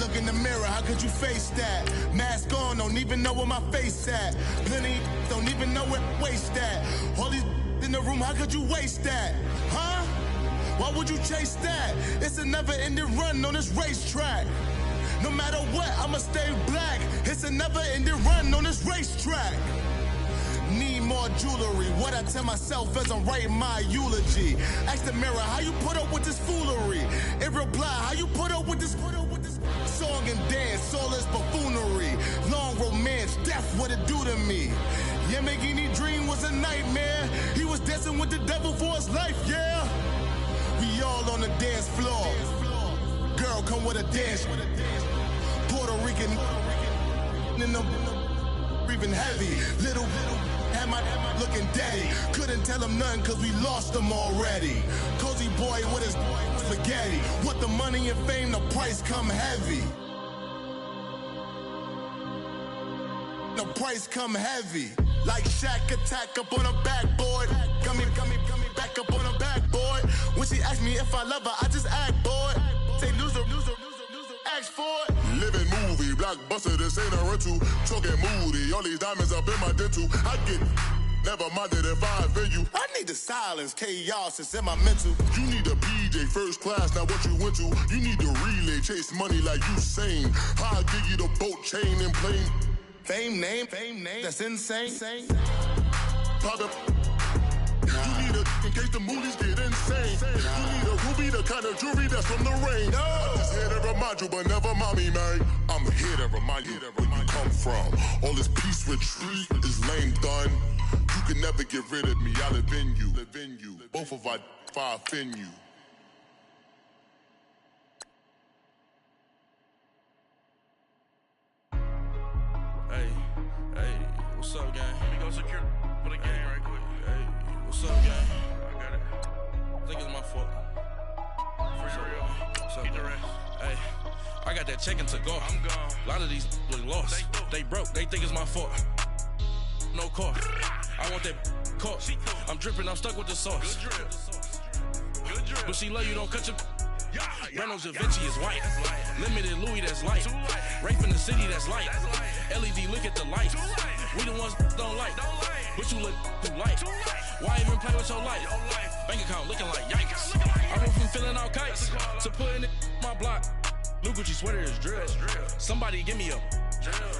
look in the mirror, how could you face that? Mask on, don't even know where my face at. Plenty don't even know where waist at. All these in the room, how could you waste that? Huh? Why would you chase that? It's a never-ending run on this racetrack. No matter what, I'ma stay black. It's a never-ending run on this racetrack. Need more jewelry, what I tell myself as I'm writing my eulogy. Ask the mirror, how you put up with this foolery? In reply, how you put up with this song and dance, all this buffoonery. Long romance, death, what it do to me? Yamagini dream was a nightmare. He was dancing with the devil for his life, yeah. We all on the dance floor. Girl, come with a dance. Puerto Rican in the breathing heavy. Little had my looking daddy. Couldn't tell him nothing cause we lost him already. Cozy boy with his spaghetti. What the money and fame, the price come heavy. The price come heavy. Like Shaq attack up on a backboard. Gummy, back up on a backboard. When she asked me if I love her, I just act bored. Say loser, ask for it. Living movie, blockbuster, this ain't a rental. Talking moody, all these diamonds up in my dental. I get never minded if I offend you. I need the silence, chaos, it's in my mental. You need a PJ, first class, not what you went to. You need the relay, chase money like you sane. I'll give you the boat, chain, and plane. Fame name, that's insane. Pop up. You need a, in case the movies get insane. You need a ruby, the kind of jewelry that's from the rain. I'm just here to remind you, but never mommy, man. I'm here to remind you where you come from. All this peace retreat is lame done. You can never get rid of me, I live in you. Both of our fire offend you. Hey, what's up, gang? Let me go secure for the gang right quick. Hey, what's up, gang? I got it. I think it's my fault. For real. What's up, the rest. Hey, I got that check-in to go. I'm gone. A lot of these look lost. They broke. They think it's my fault. No cost. I want that caught. I'm dripping. I'm stuck with the sauce. Good drip. But she love you. Don't cut your. Reynolds Da Vinci is white. Limited Louis, that's light. Rape in the city, that's light. LED, look at the light. We the ones don't like. But you look too light. Why even play with your life? Bank account looking like yikes. I went from filling out kites to putting it in my block. New Gucci sweater is drill. Somebody give me a.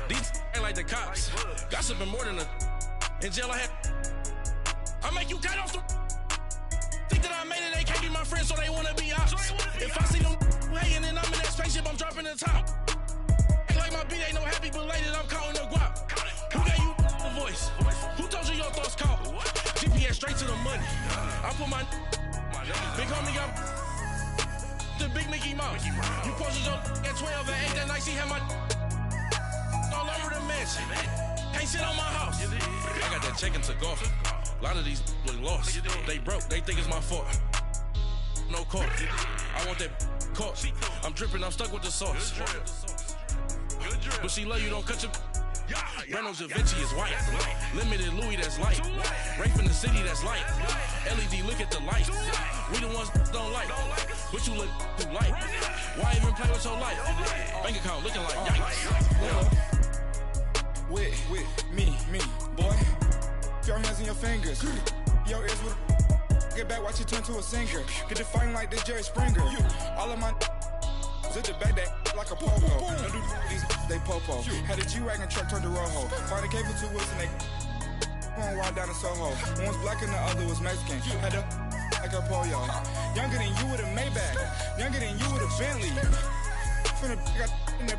These ain't like the cops. Gossiping more than a. In jail I had. I make you cut off the. Think that I made it, they can't be my friends, so they wanna be ops. If I see them hating and I'm in that spaceship, I'm dropping the top. Ain't like my beat ain't no happy belated, I'm counting the guap. Who gave you the voice? Who told you your thoughts count? GPS straight to the money. I put my big homie got the big Mickey Mouse. You posted your at 12 and 8 that night, she had my all over the mansion. Can't sit on my house. I got that check-in to go. A lot of these look lost. They broke, they think it's my fault. No cost. I want that caught. I'm dripping, I'm stuck with the sauce. But she love you, don't cut your. Reynolds Da Vinci is white. Limited Louis, that's light. Rape in the city, that's light. LED, look at the light. We the ones don't like. But you look too light. Why even play with your life? Bank account looking like yikes. With me, boy. Your hands in your fingers. Your ears with get back, watch you turn to a singer. Get the fighting like this Jerry Springer. All of my zip the back that like a popo. Don't do these they popo. Had a G-Wagon truck turned to Rojo. Find a cable 2 wheels and they going wild down in Soho. One was black and the other was Mexican. Had a like a pollo. Younger than you with a Maybach. Younger than you with a Bentley. From the got in the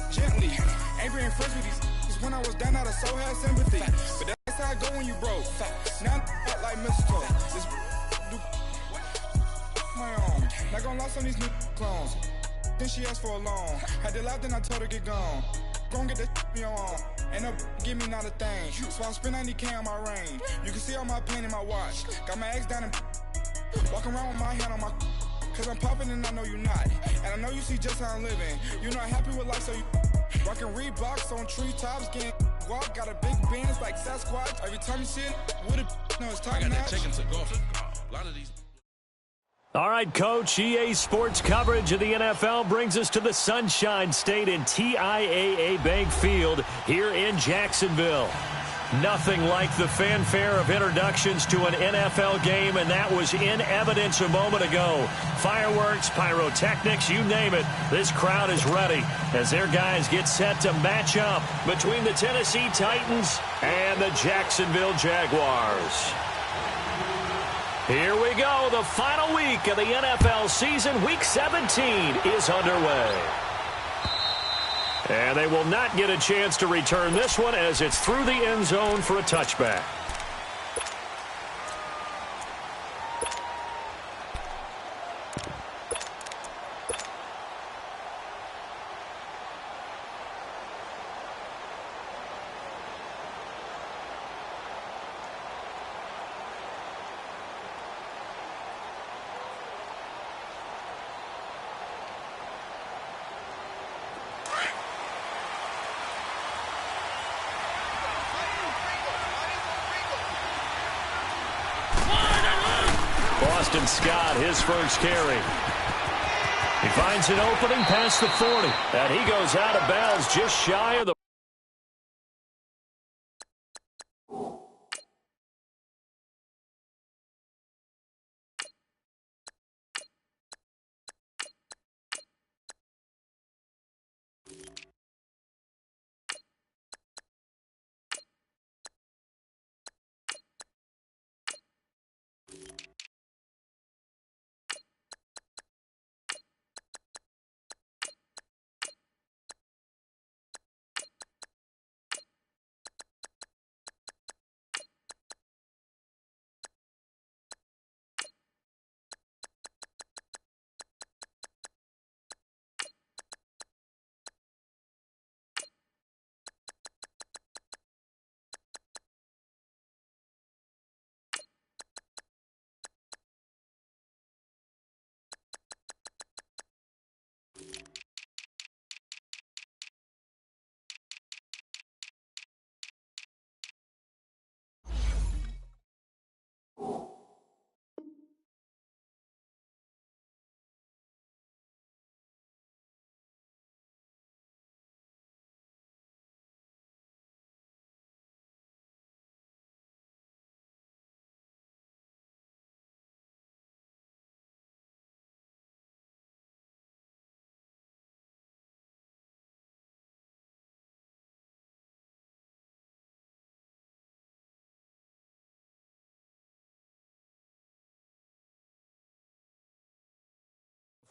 gently. Ain't being friends with these. When I was down, I so had sympathy. But that's how I go when you broke. Now I'm like mistletoe. This do my own. Not gonna lost on these new clones. Then she asked for a loan. Had to laugh, then I told her get gone. Gon' get that me on. Ain't no give me not a thing. So I spend 90K on my range. You can see all my pain in my watch. Got my ex down and walking around with my hand on my. Cause I'm popping and I know you not. And I know you see just how I'm living. You're not happy with life, so you. Rockin' Reeboks on treetops, getting guap, got a big Benz like Sasquatch. Every time you see it, with it, no, it's time I got now. that check-in to go. A lot of these. All right, Coach, EA Sports coverage of the NFL brings us to the Sunshine State in TIAA Bank Field here in Jacksonville. Nothing like the fanfare of introductions to an NFL game, and that was in evidence a moment ago. Fireworks, pyrotechnics, you name it. This crowd is ready as their guys get set to match up between the Tennessee Titans and the Jacksonville Jaguars. Here we go. The final week of the NFL season. Week 17 is underway. And they will not get a chance to return this one as it's through the end zone for a touchback. Scott, his first carry. He finds an opening past the 40, and he goes out of bounds just shy of the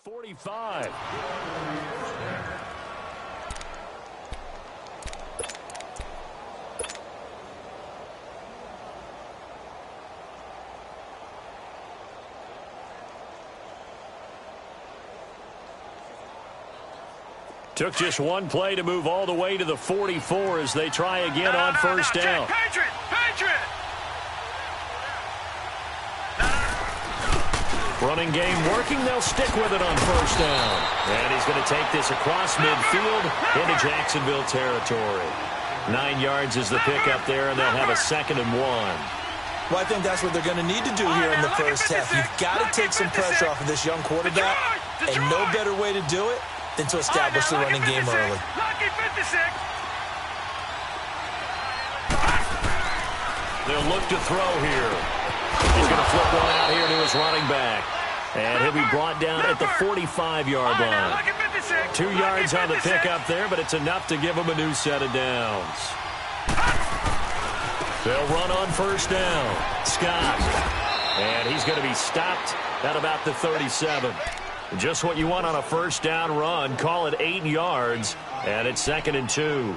.45. Took just one play to move all the way to the 44 as they try again on first down. Patriot! Running game working. They'll stick with it on first down. And he's going to take this across midfield into Jacksonville territory. 9 yards is the pickup there, and they'll have a 2nd and 1. Well, I think that's what they're going to need to do here in the first half. You've got to take some pressure off of this young quarterback, and no better way to do it than to establish the running game early. They'll look to throw here. He's going to flip one out here to his running back. And he'll be brought down at the 45-yard line. 2 yards on the pickup there, but it's enough to give him a new set of downs. They'll run on first down. Scott. And he's going to be stopped at about the 37. Just what you want on a first down run. Call it 8 yards, and it's 2nd and 2.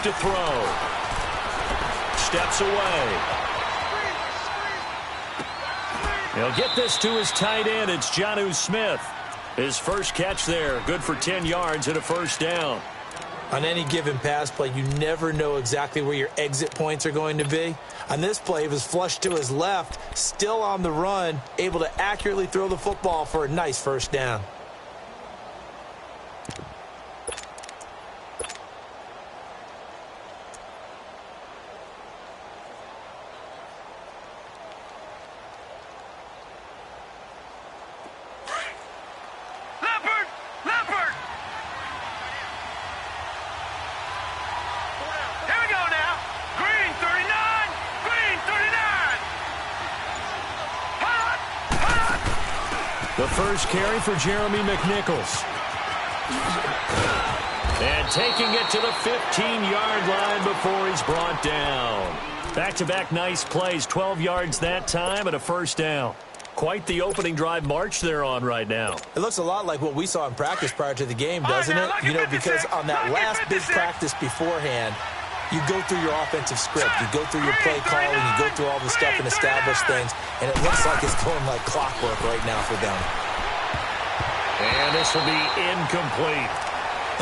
To throw. Steps away. He'll get this to his tight end. It's Jonnu Smith. His first catch there. Good for 10 yards and a first down. On any given pass play, you never know exactly where your exit points are going to be. On this play, he was flushed to his left, still on the run, able to accurately throw the football for a nice first down. The first carry for Jeremy McNichols. And taking it to the 15-yard line before he's brought down. Back-to-back nice plays, 12 yards that time and a first down. Quite the opening drive march they're on right now. It looks a lot like what we saw in practice prior to the game, doesn't it? You know, because on that last big practice beforehand, you go through your offensive script, you go through your play calling, you go through all the stuff and establish things, and it looks like it's going like clockwork right now for them. And this will be incomplete.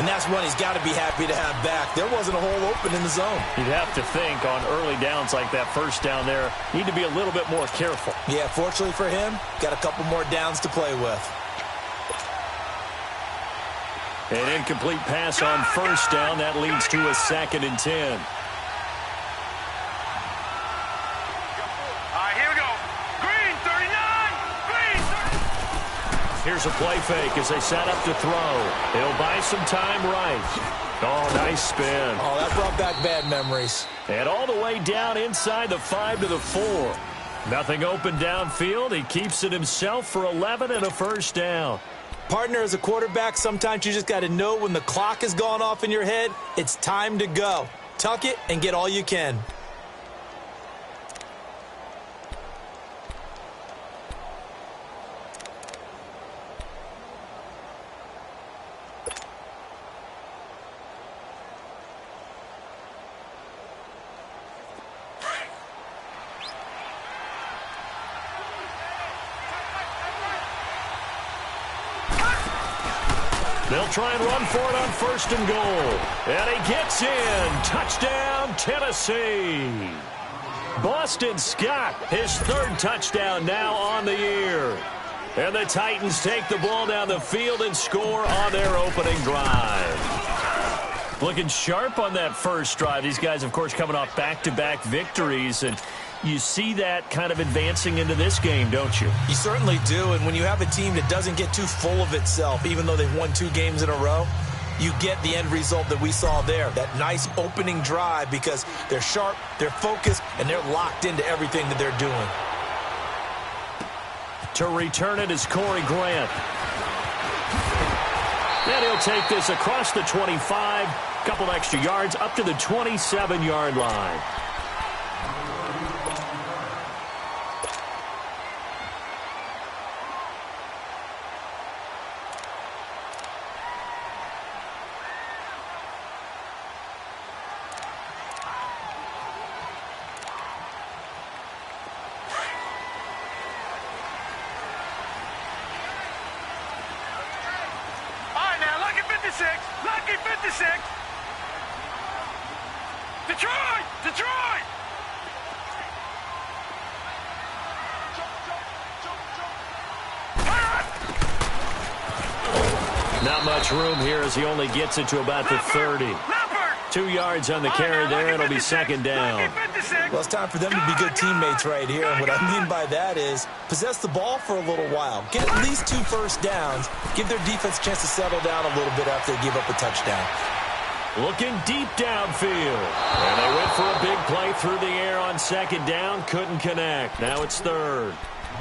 And that's one he's got to be happy to have back. There wasn't a hole open in the zone. You'd have to think on early downs like that first down there, need to be a little bit more careful. Yeah, fortunately for him, got a couple more downs to play with. An incomplete pass on first down. That leads to a 2nd and 10. All right, here we go. Green, 39. Green, 30. Here's a play fake as they set up to throw. He'll buy some time right. Oh, nice spin. Oh, that brought back bad memories. And all the way down inside the 5 to the 4. Nothing open downfield. He keeps it himself for 11 and a first down. Partner, as a quarterback, sometimes you just got to know when the clock has gone off in your head, it's time to go. Tuck it and get all you can. They'll try and run for it on 1st and goal. And he gets in. Touchdown, Tennessee. Boston Scott, his 3rd touchdown now on the year. And the Titans take the ball down the field and score on their opening drive. Looking sharp on that first drive. These guys, of course, coming off back-to-back victories. And you see that kind of advancing into this game, don't you? You certainly do, and when you have a team that doesn't get too full of itself, even though they've won 2 games in a row, you get the end result that we saw there, that nice opening drive, because they're sharp, they're focused, and they're locked into everything that they're doing. To return it is Corey Grant. And he'll take this across the 25, couple extra yards, up to the 27-yard line. Lucky 56. Detroit! Detroit! Not much room here as he only gets it to about the 30. 2 yards on the carry there. It'll be 2nd down. Well, it's time for them to be good teammates right here. And what I mean by that is possess the ball for a little while. Get at least 2 first downs. Give their defense a chance to settle down a little bit after they give up a touchdown. Looking deep downfield. And they went for a big play through the air on 2nd down. Couldn't connect. Now it's 3rd.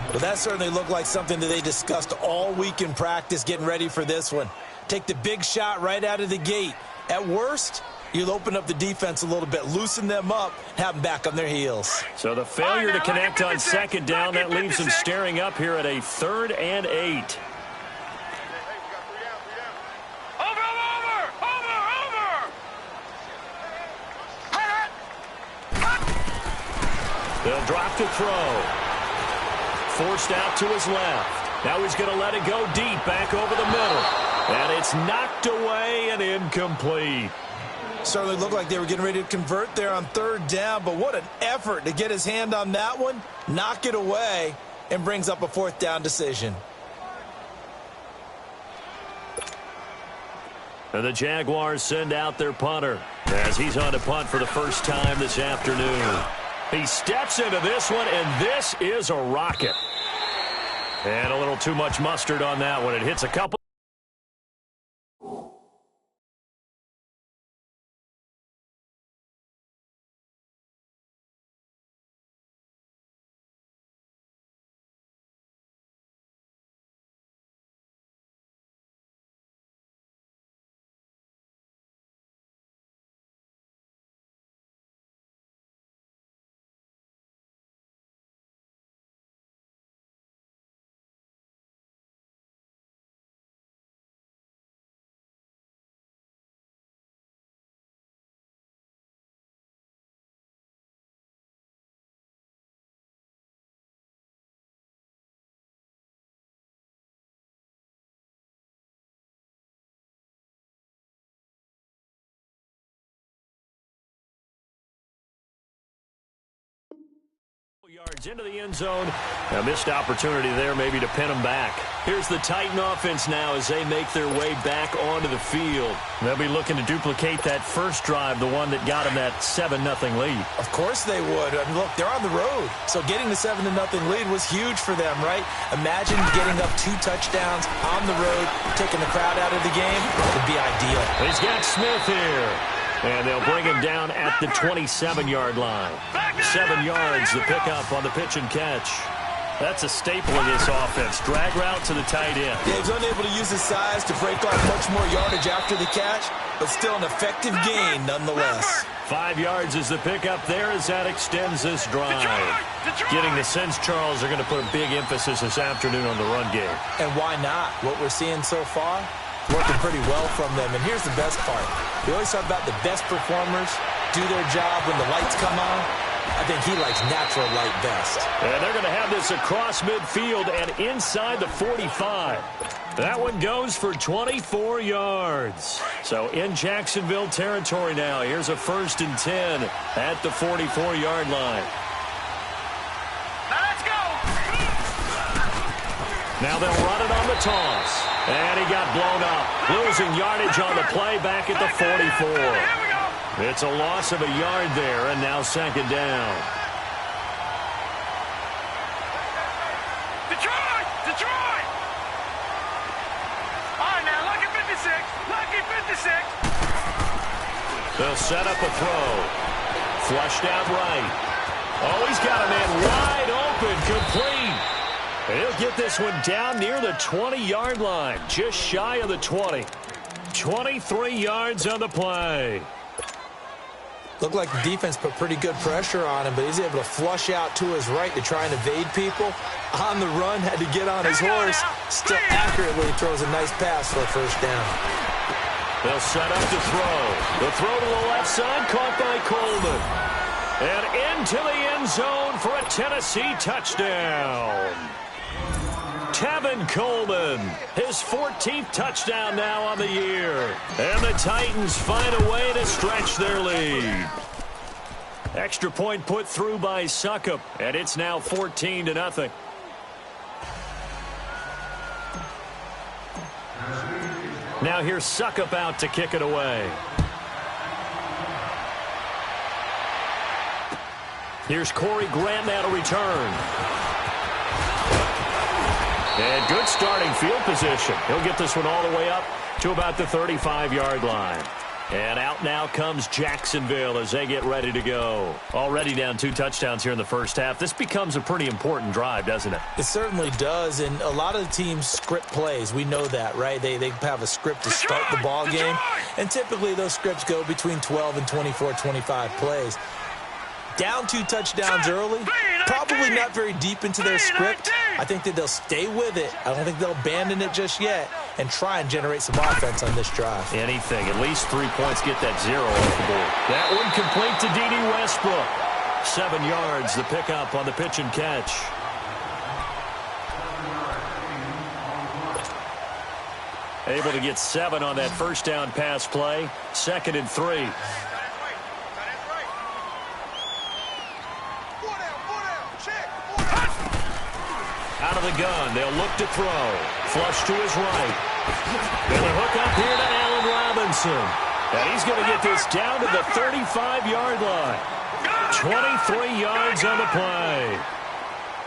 Well, that certainly looked like something that they discussed all week in practice getting ready for this one. Take the big shot right out of the gate. At worst, you'll open up the defense a little bit, loosen them up, have them back on their heels. So the failure to connect on 2nd down, that leaves them staring up here at a 3rd and 8. They'll drop to throw. Forced out to his left. Now he's going to let it go deep back over the middle. And it's knocked away and incomplete. Certainly looked like they were getting ready to convert there on third down, but what an effort to get his hand on that one, knock it away, and brings up a fourth down decision. And the Jaguars send out their punter as he's on to punt for the first time this afternoon. He steps into this one, and this is a rocket. And a little too much mustard on that one. It hits a couple. Yards into the end zone. A missed opportunity there maybe to pin them back. Here's the Titan offense now as they make their way back onto the field. They'll be looking to duplicate that first drive, the one that got them that 7-0 lead. Of course they would. I mean, look, they're on the road. So getting the 7-0 lead was huge for them, right? Imagine getting up 2 touchdowns on the road, taking the crowd out of the game. It would be ideal. He's got Smith here. And they'll bring him down at the 27-yard line. 7 yards, the pickup on the pitch and catch. That's a staple in this offense. Drag route to the tight end. Yeah, he's unable to use his size to break off much more yardage after the catch, but still an effective gain nonetheless. 5 yards is the pickup there as that extends this drive. Getting the sense, Charles, they're going to put a big emphasis this afternoon on the run game. And why not? What we're seeing so far, working pretty well from them. And here's the best part. We always talk about the best performers do their job when the lights come on. I think he likes natural light best. And they're going to have this across midfield and inside the 45. That one goes for 24 yards. So in Jacksonville territory now. Here's a 1st and 10 at the 44-yard line. Now let's go. Now they'll run it on the toss. And he got blown up. Losing yardage on the play back at the 44. It's a loss of a yard there, and now 2nd down. Detroit! Detroit! All right, now, lucky 56. Lucky 56. They'll set up a throw. Flushed out right. Oh, he's got a man wide open, complete. And he'll get this one down near the 20-yard line, just shy of the 20. 23 yards on the play. Looked like the defense put pretty good pressure on him, but he's able to flush out to his right to try and evade people. On the run, had to get on his horse. Still accurately throws a nice pass for a 1st down. They'll set up to throw. The throw to the left side, caught by Coleman. And into the end zone for a Tennessee touchdown. Tevin Coleman, his 14th touchdown now on the year. And the Titans find a way to stretch their lead. Extra point put through by Suckup, and it's now 14-0. Now here's Suckup out to kick it away. Here's Corey Grant now to return. And good starting field position. He'll get this one all the way up to about the 35-yard line. And out now comes Jacksonville as they get ready to go. Already down 2 touchdowns here in the first half. This becomes a pretty important drive, doesn't it? It certainly does, and a lot of the teams script plays. We know that, right? They have a script to start the ball game, and typically those scripts go between 12 and 24, 25 plays. Down 2 touchdowns early, probably not very deep into their script. I think that they'll stay with it. I don't think they'll abandon it just yet and try and generate some offense on this drive. Anything. At least 3 points, get that 0 off the board. That one complete to D.D. Westbrook. 7 yards, the pickup on the pitch and catch. Able to get 7 on that first down pass play. 2nd and 3. Out of the gun, they'll look to throw. Flush to his right. Gonna hook up here to Allen Robinson. And he's going to get this down to the 35-yard line. 23 yards on the play.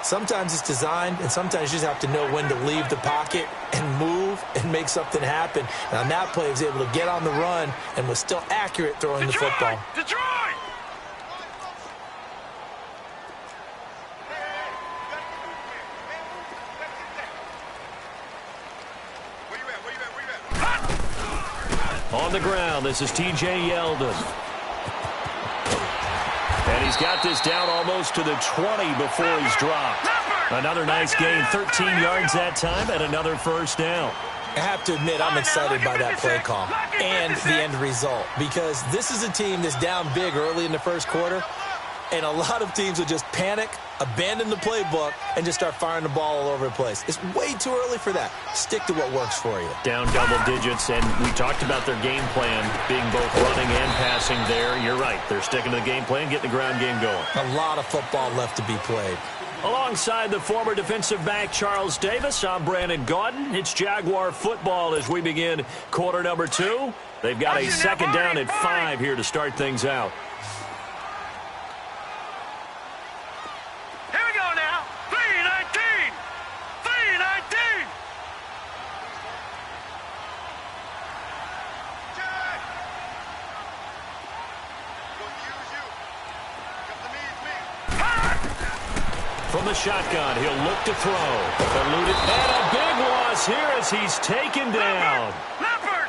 Sometimes it's designed, and sometimes you just have to know when to leave the pocket and move and make something happen. And on that play, he was able to get on the run and was still accurate throwing the football. Detroit! On the ground, this is T.J. Yeldon. And he's got this down almost to the 20 before he's dropped. Another nice gain, 13 yards that time, and another first down. I have to admit, I'm excited by that play call and the end result, because this is a team that's down big early in the first quarter, and a lot of teams will just panic, abandon the playbook, and just start firing the ball all over the place. It's way too early for that. Stick to what works for you. Down double digits, and we talked about their game plan being both running and passing there. You're right. They're sticking to the game plan, getting the ground game going. A lot of football left to be played. Alongside the former defensive back Charles Davis, I'm Brandon Gaudin. It's Jaguar football as we begin quarter number 2. They've got a 2nd down and 5 here to start things out. Here we go now. 3-19. 3-19. From the shotgun, he'll look to throw. Eluded, and a big loss here as he's taken down.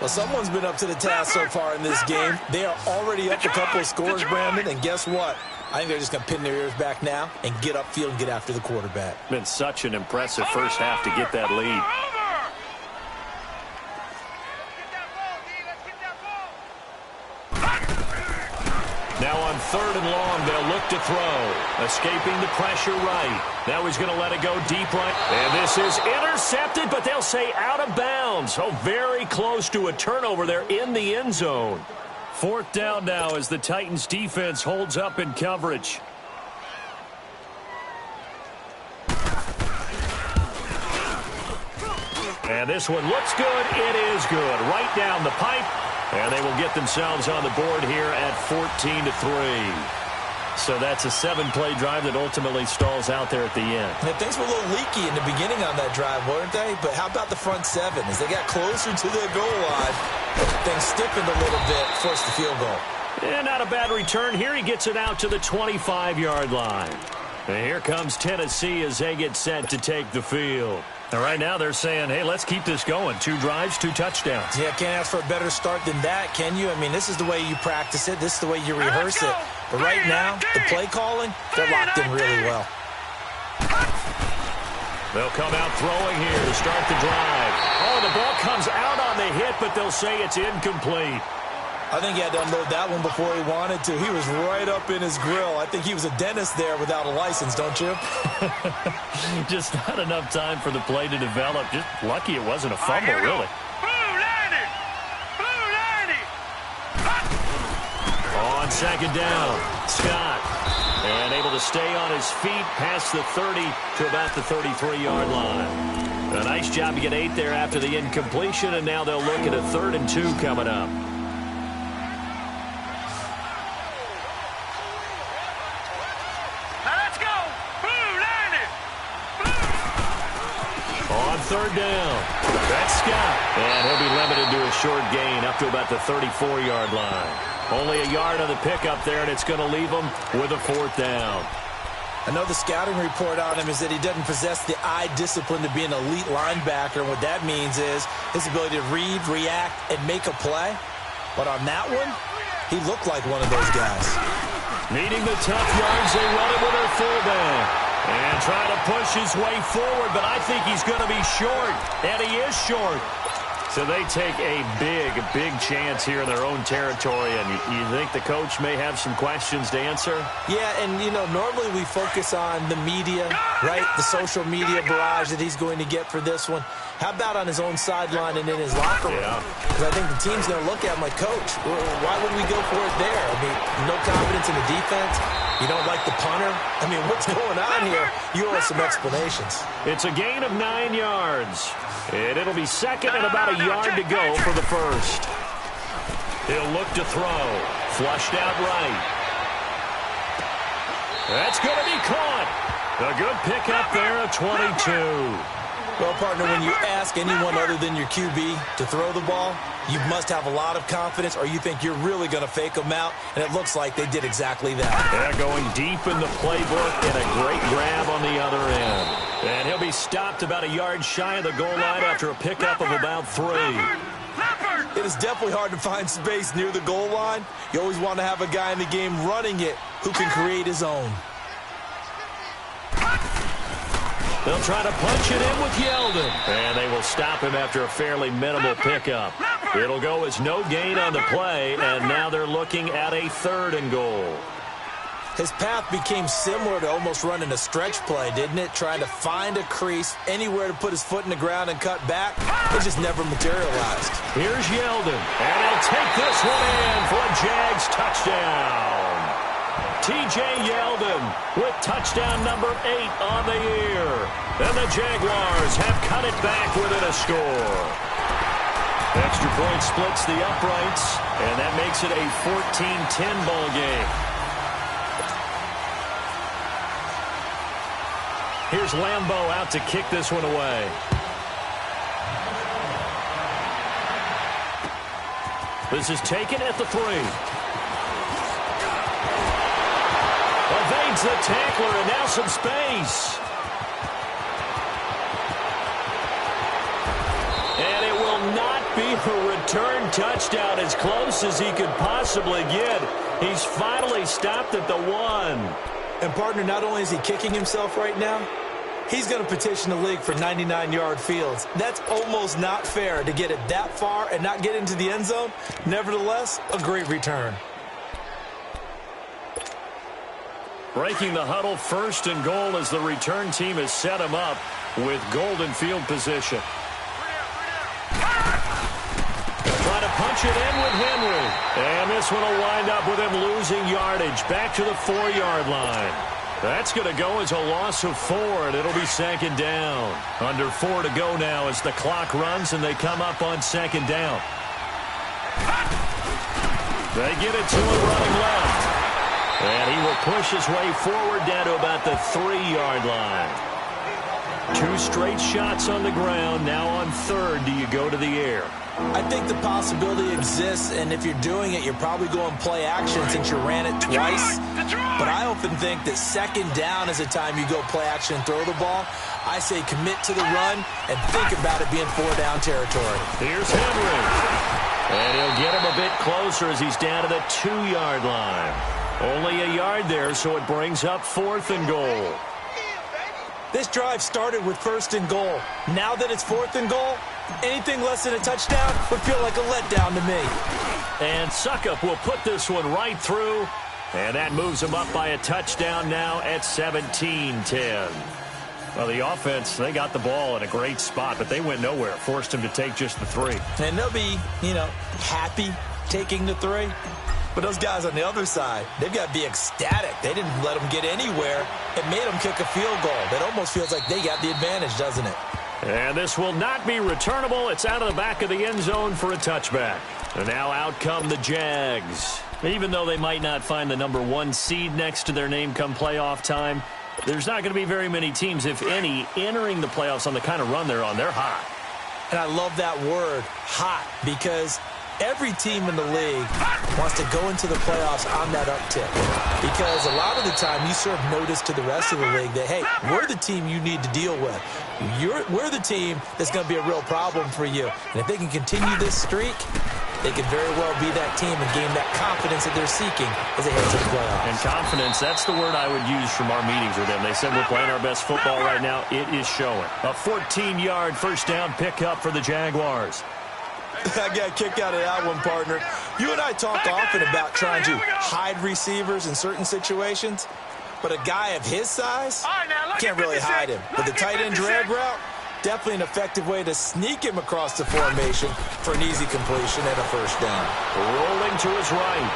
Well, someone's been up to the task so far in this game. They are already up a couple of scores, Brandon, and guess what? I think they're just going to pin their ears back now and get upfield and get after the quarterback. Been such an impressive first half to get that lead. Now on 3rd and long, they'll look to throw. Escaping the pressure right. Now he's going to let it go deep right. And this is intercepted, but they'll say out of bounds. Oh, very close to a turnover there in the end zone. 4th down now as the Titans defense holds up in coverage. And this one looks good. It is good. Right down the pipe. And they will get themselves on the board here at 14-3. So that's a 7-play drive that ultimately stalls out there at the end. And things were a little leaky in the beginning on that drive, weren't they? But how about the front 7? As they got closer to their goal line, things stiffened a little bit, forced the field goal. And not a bad return here. He gets it out to the 25-yard line. And here comes Tennessee as they get set to take the field. And right now they're saying, hey, let's keep this going. 2 drives, 2 touchdowns. Yeah, can't ask for a better start than that, can you? I mean, this is the way you practice it. This is the way you rehearse it. But right now, the play calling, they're locked in really well. They'll come out throwing here to start the drive. Oh, the ball comes out on the hit, but they'll say it's incomplete. I think he had to unload that one before he wanted to. He was right up in his grill. I think he was a dentist there without a license, don't you? Just not enough time for the play to develop. Just lucky it wasn't a fumble, really. On 2nd down, Scott. And able to stay on his feet past the 30 to about the 33-yard line. A nice job to get 8 there after the incompletion, and now they'll look at a 3rd and 2 coming up. On 3rd down, that's Scott. And he'll be limited to a short gain up to about the 34-yard line. Only a yard on the pickup there, and it's going to leave him with a 4th down. I know the scouting report on him is that he doesn't possess the eye discipline to be an elite linebacker. And what that means is his ability to read, react, and make a play. But on that one, he looked like one of those guys. Needing the tough yards, they run it with their fullback. And trying to push his way forward, but I think he's going to be short. And he is short. So they take a big chance here in their own territory, and you think the coach may have some questions to answer? Yeah, and, normally we focus on the media, right? The social media barrage that he's going to get for this one. How about on his own sideline and in his locker room? Because I think the team's going to look at him like, Coach, why would we go for it there? I mean, no confidence in the defense. You don't like the punter? I mean, what's going on here? You owe us some explanations. It's a gain of 9 yards. And it'll be second and about a yard to go for the first. He'll look to throw. Flushed out right. That's going to be caught. A good pickup there at 22. Well, partner, when you ask anyone other than your QB to throw the ball, you must have a lot of confidence, or you think you're really going to fake them out, and it looks like they did exactly that. Yeah, going deep in the playbook and a great grab on the other end. And he'll be stopped about a yard shy of the goal line after a pickup of about 3. It is definitely hard to find space near the goal line. You always want to have a guy in the game running it who can create his own. They'll try to punch it in with Yeldon. And they will stop him after a fairly minimal pickup. It'll go as no gain on the play, and now they're looking at a 3rd and goal. His path became similar to almost running a stretch play, didn't it? Trying to find a crease, anywhere to put his foot in the ground and cut back. It just never materialized. Here's Yeldon, and he'll take this one in for a Jags touchdown. T.J. Yeldon with touchdown number 8 on the year. And the Jaguars have cut it back within a score. Extra point splits the uprights, and that makes it a 14-10 ball game. Here's Lambeau out to kick this one away. This is taken at the 3. Evades the tackler, and now some space. And it will not be a return touchdown, as close as he could possibly get. He's finally stopped at the 1. And, partner, not only is he kicking himself right now, he's going to petition the league for 99-yard fields. That's almost not fair to get it that far and not get into the end zone. Nevertheless, a great return. Breaking the huddle, 1st and goal as the return team has set him up with golden field position. Trying to punch it in with Henry. And this one will wind up with him losing yardage back to the 4-yard line. That's going to go as a loss of 4, and it'll be 2nd down. Under 4 to go now as the clock runs, and they come up on 2nd down. They get it to him running left. And he will push his way forward down to about the 3-yard line. 2 straight shots on the ground. Now on 3rd, do you go to the air? I think the possibility exists, and if you're doing it, you're probably going play action since you ran it twice. But I often think that 2nd down is the time you go play action and throw the ball. I say commit to the run and think about it being 4-down territory. Here's Henry. And he'll get him a bit closer as he's down to the 2-yard line. Only a yard there, so it brings up 4th and goal. This drive started with 1st and goal. Now that it's 4th and goal, anything less than a touchdown would feel like a letdown to me. And Suckup will put this one right through, and that moves him up by a touchdown now at 17-10. Well, the offense, they got the ball in a great spot, but they went nowhere. Forced him to take just the 3. And they'll be, happy taking the 3. But those guys on the other side, they've got to be ecstatic. They didn't let them get anywhere. It made them kick a field goal. That almost feels like they got the advantage, doesn't it? And this will not be returnable. It's out of the back of the end zone for a touchback. And now out come the Jags. Even though they might not find the number 1 seed next to their name come playoff time, there's not going to be very many teams, if any, entering the playoffs on the kind of run they're on. They're hot. And I love that word, hot, because every team in the league wants to go into the playoffs on that uptick, because a lot of the time you serve notice to the rest of the league that, hey, we're the team you need to deal with. We're the team that's going to be a real problem for you. And if they can continue this streak, they could very well be that team and gain that confidence that they're seeking as they head to the playoffs. And confidence, that's the word I would use from our meetings with them. They said we're playing our best football right now. It is showing. A 14-yard first down pickup for the Jaguars. I got a kick out of that one, partner. You and I talk often about trying to hide receivers in certain situations, but a guy of his size can't really hide him. But the tight end drag route, definitely an effective way to sneak him across the formation for an easy completion and a first down. Rolling to his right.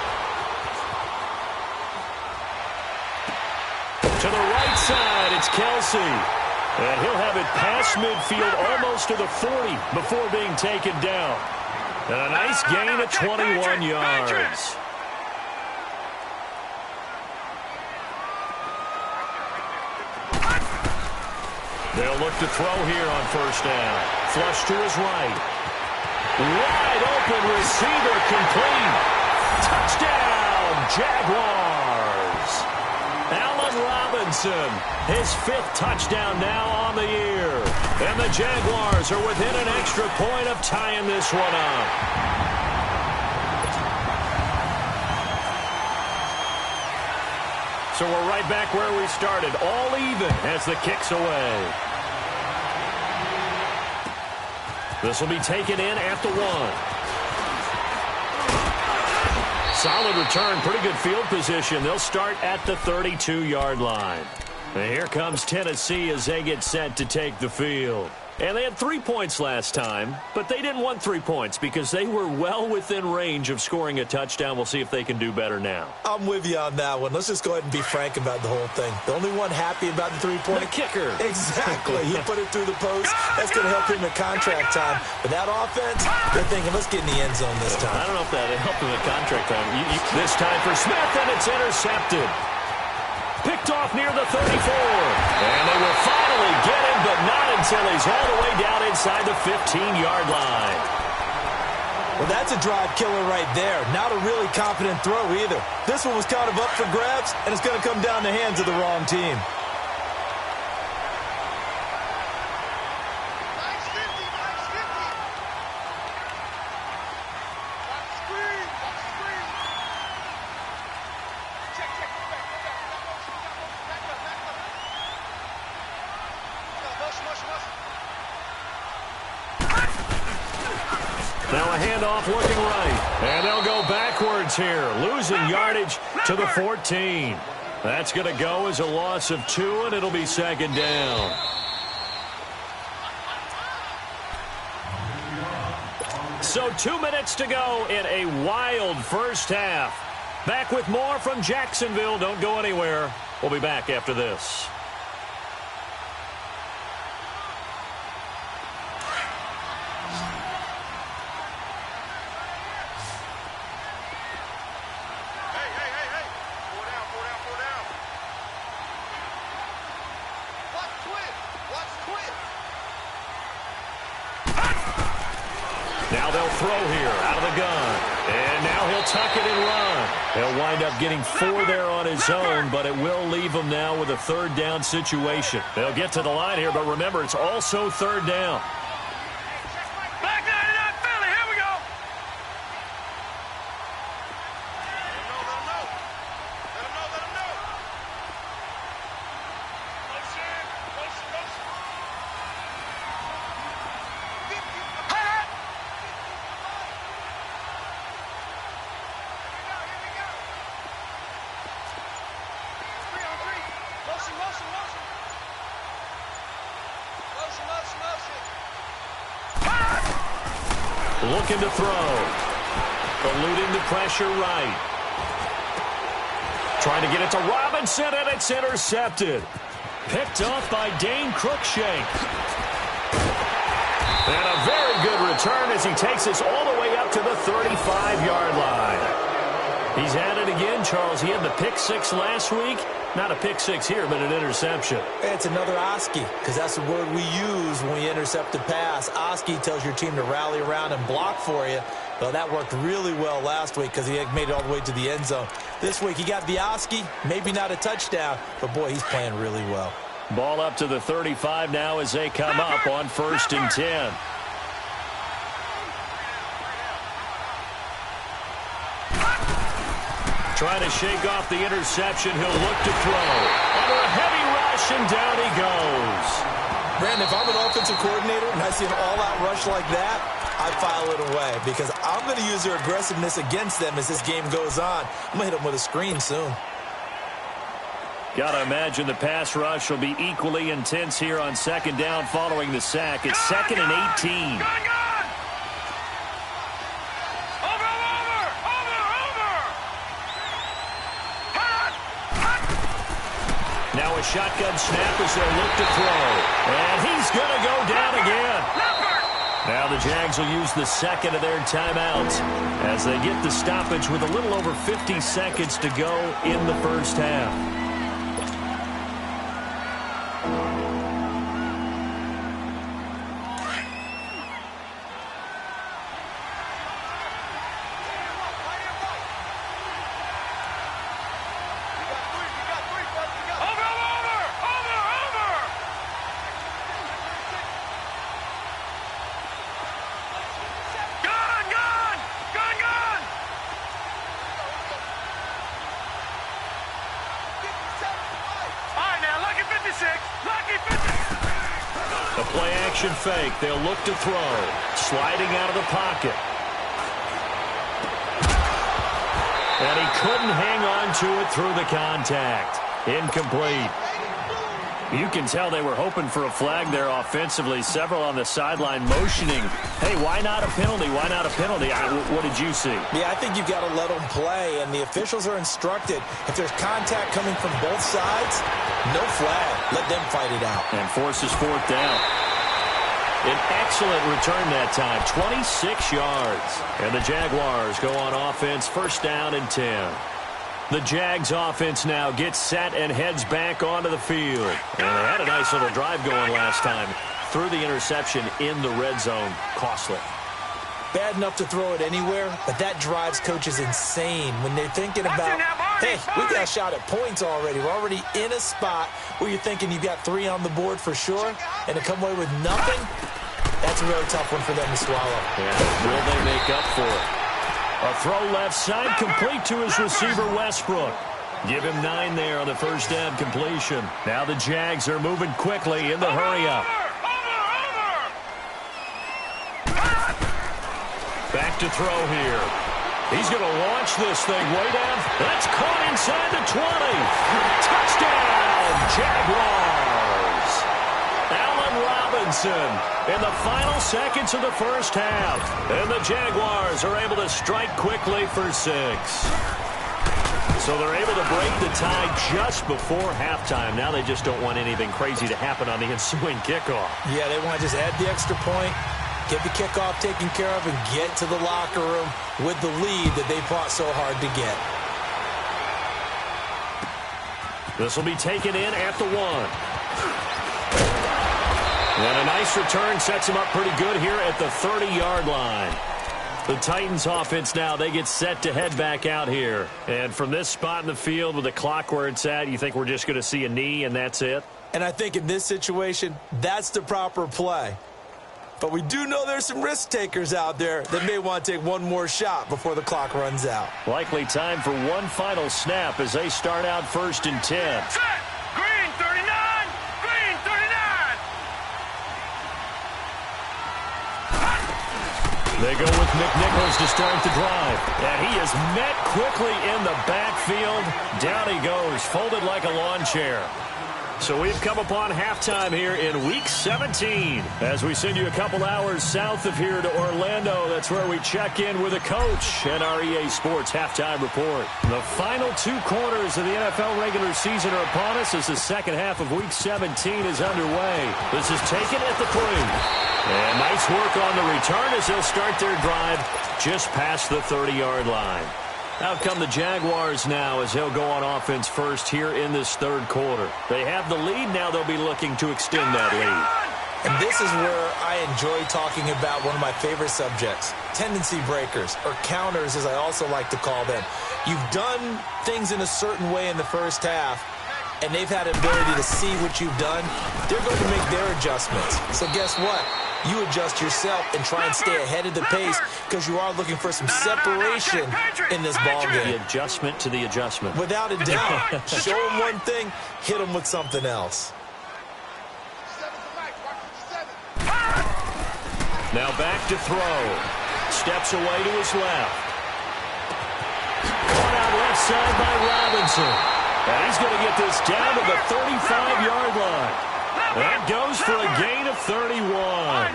To the right side, it's Kelsey. And he'll have it past midfield almost to the 40 before being taken down. And a nice gain of 21 yards. They'll look to throw here on first down. Flush to his right. Wide open receiver complete. Touchdown, Jaguars. Allen Robinson, his 5th touchdown now on the year. And the Jaguars are within an extra point of tying this one up. So we're right back where we started, all even as the kick's away. This will be taken in at the 1. Solid return, pretty good field position. They'll start at the 32-yard line. And here comes Tennessee as they get set to take the field. And they had 3 points last time, but they didn't want 3 points because they were well within range of scoring a touchdown. We'll see if they can do better now. I'm with you on that one. Let's just go ahead and be frank about the whole thing. The only one happy about the 3-point. The kicker. Exactly. He put it through the post. That's going to help him in contract time. But that offense, they're thinking, let's get in the end zone this time. I don't know if that helped him in contract time. This time for Smith, and it's intercepted. Picked off near the 34. And they will finally get him, but not until he's all the way down inside the 15-yard line. Well, that's a drive killer right there. Not a really confident throw either. This one was kind of up for grabs, and it's going to come down the hands of the wrong team. Now a handoff looking right. And they'll go backwards here, losing yardage to the 14. That's going to go as a loss of 2, and it'll be second down. So 2 minutes to go in a wild first half. Back with more from Jacksonville. Don't go anywhere. We'll be back after this. Now they'll throw here out of the gun. And now he'll tuck it and run. He'll wind up getting 4 there on his own, but it will leave him now with a 3rd down situation. They'll get to the line here, but remember, it's also 3rd down. Back 99 Philly, here we go. Let him know. Looking to throw. Eluding the pressure right. Trying to get it to Robinson, and it's intercepted. Picked off by Dane Cruikshank. And a very good return as he takes us all the way up to the 35-yard line. He's at it again, Charles. He had the pick 6 last week. Not a pick 6 here, but an interception. It's another Oski, because that's the word we use when we intercept a pass. Oski tells your team to rally around and block for you. Well, that worked really well last week because he made it all the way to the end zone. This week he got the Oski, maybe not a touchdown, but boy, he's playing really well. Ball up to the 35 now as they come up on 1st and 10. Trying to shake off the interception. He'll look to throw. Under a heavy rush, and down he goes. Brandon, if I'm an offensive coordinator and I see an all-out rush like that, I file it away because I'm going to use their aggressiveness against them as this game goes on. I'm going to hit them with a screen soon. Got to imagine the pass rush will be equally intense here on second down following the sack. It's 2nd and 18. Now a shotgun snap as they look to throw. And he's going to go down again. Now the Jags will use the second of their timeouts as they get the stoppage with a little over 50 seconds to go in the first half. A play-action fake. They'll look to throw. Sliding out of the pocket. And he couldn't hang on to it through the contact. Incomplete. You can tell they were hoping for a flag there offensively. Several on the sideline motioning. Hey, why not a penalty? Why not a penalty? What did you see? Yeah, I think you've got to let them play, and the officials are instructed. If there's contact coming from both sides, no flag. Let them fight it out. And forces fourth down. An excellent return that time, 26 yards. And the Jaguars go on offense, first down and 10. The Jags offense now gets set and heads back onto the field. And they had a nice little drive going last time. Threw the interception in the red zone. Costly. Bad enough to throw it anywhere, but that drives coaches insane when they're thinking about, hey, we got a shot at points already. We're already in a spot where you're thinking you've got 3 on the board for sure, and to come away with nothing, that's a really tough one for them to swallow. Yeah. Will they make up for it? A throw left side complete to his receiver, Westbrook. Give him 9 there on the first down completion. Now the Jags are moving quickly in the hurry-up. Back to throw here. He's going to launch this thing way down. That's caught inside the 20. Touchdown, Jaguars. Allen Robinson in the final seconds of the first half. And the Jaguars are able to strike quickly for 6. So they're able to break the tie just before halftime. Now they just don't want anything crazy to happen on the ensuing kickoff. Yeah, they want to just add the extra point, get the kickoff taken care of, and get to the locker room with the lead that they fought so hard to get. This will be taken in at the 1. And a nice return sets him up pretty good here at the 30-yard line. The Titans offense now, they get set to head back out here. And from this spot in the field with the clock where it's at, you think we're just going to see a knee and that's it? And I think in this situation, that's the proper play. But we do know there's some risk takers out there that may want to take one more shot before the clock runs out. Likely time for one final snap as they start out 1st and 10. Set. Green 39. Green 39. They go with McNichols to start the drive. And he is met quickly in the backfield. Down he goes, folded like a lawn chair. So we've come upon halftime here in Week 17 as we send you a couple hours south of here to Orlando. That's where we check in with a coach and our EA Sports halftime report. The final 2 quarters of the NFL regular season are upon us as the second half of Week 17 is underway. This is taken at the 3. And nice work on the return as they'll start their drive just past the 30-yard line. Out come the Jaguars now as they'll go on offense first here in this 3rd quarter. They have the lead. Now they'll be looking to extend that lead. And this is where I enjoy talking about one of my favorite subjects, tendency breakers, or counters as I also like to call them. You've done things in a certain way in the first half, and they've had an ability to see what you've done. They're going to make their adjustments. So guess what? You adjust yourself and try and stay ahead of the pace because you are looking for some separation in this ball game. The adjustment to the adjustment. Without a doubt. Show them one thing, hit them with something else. Now back to throw. Steps away to his left. Caught out left side by Robinson. And he's going to get this down to the 35-yard line. That goes for a gain of 31.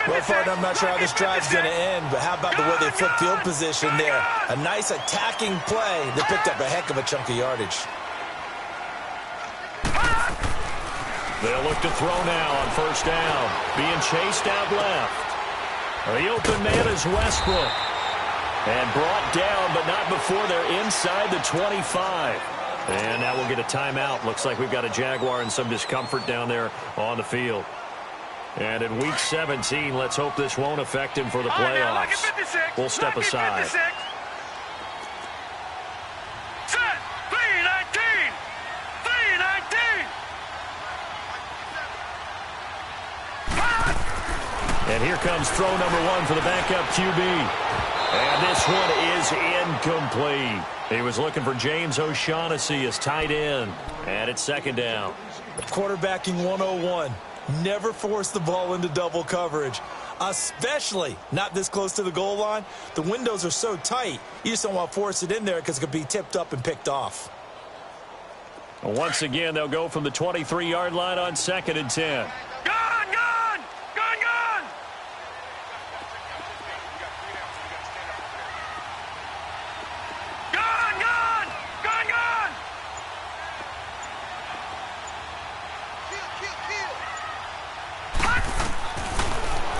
Well, Ford, I'm not sure how this drive's going to end, but how about the way they flip field position there? A nice attacking play that picked up a heck of a chunk of yardage. They'll look to throw now on first down. Being chased out left. The open man is Westbrook. And brought down, but not before they're inside the 25. And now we'll get a timeout. Looks like we've got a Jaguar in some discomfort down there on the field. And in Week 17, let's hope this won't affect him for the playoffs. We'll step aside. Set. 319. 319. And here comes throw number 1 for the backup QB. And this one is incomplete. He was looking for James O'Shaughnessy as tight end. And it's second down. Quarterbacking 101. Never force the ball into double coverage, especially not this close to the goal line. The windows are so tight, you just don't want to force it in there because it could be tipped up and picked off. Once again, they'll go from the 23-yard line on 2nd and 10.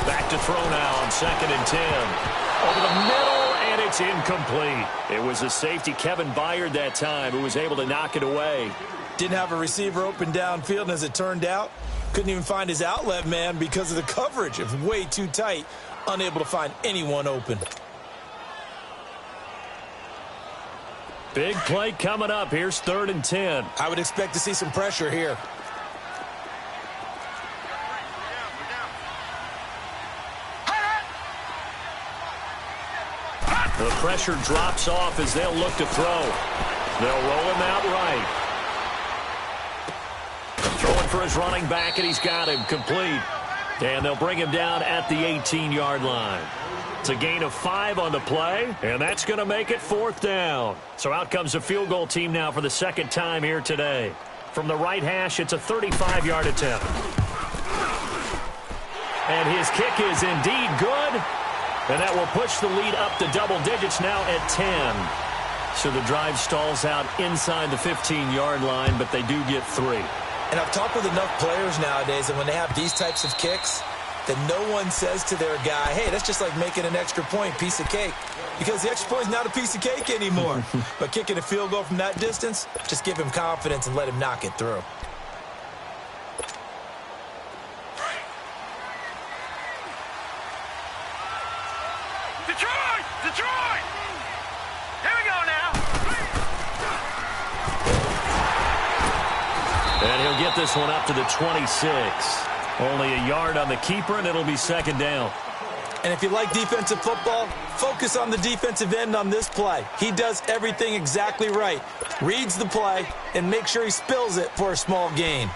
Back to throw now on 2nd and 10. Over the middle, and it's incomplete. It was the safety, Kevin Byard, that time, who was able to knock it away. Didn't have a receiver open downfield, and as it turned out, couldn't even find his outlet man because of the coverage. It was way too tight, unable to find anyone open. Big play coming up. Here's 3rd and 10. I would expect to see some pressure here. The pressure drops off as they'll look to throw. They'll roll him out right. Throwing for his running back, and he's got him complete. And they'll bring him down at the 18-yard line. It's a gain of 5 on the play, and that's going to make it 4th down. So out comes the field goal team now for the second time here today. From the right hash, it's a 35-yard attempt. And his kick is indeed good. And that will push the lead up to double digits now at 10. So the drive stalls out inside the 15-yard line, but they do get 3. And I've talked with enough players nowadays that when they have these types of kicks, that no one says to their guy, hey, that's just like making an extra point, piece of cake. Because the extra point is not a piece of cake anymore. But kicking a field goal from that distance, just give him confidence and let him knock it through. Detroit! Here we go now. And he'll get this one up to the 26. Only a yard on the keeper, and it'll be second down. And if you like defensive football, focus on the defensive end on this play. He does everything exactly right. Reads the play and makes sure he spills it for a small gain.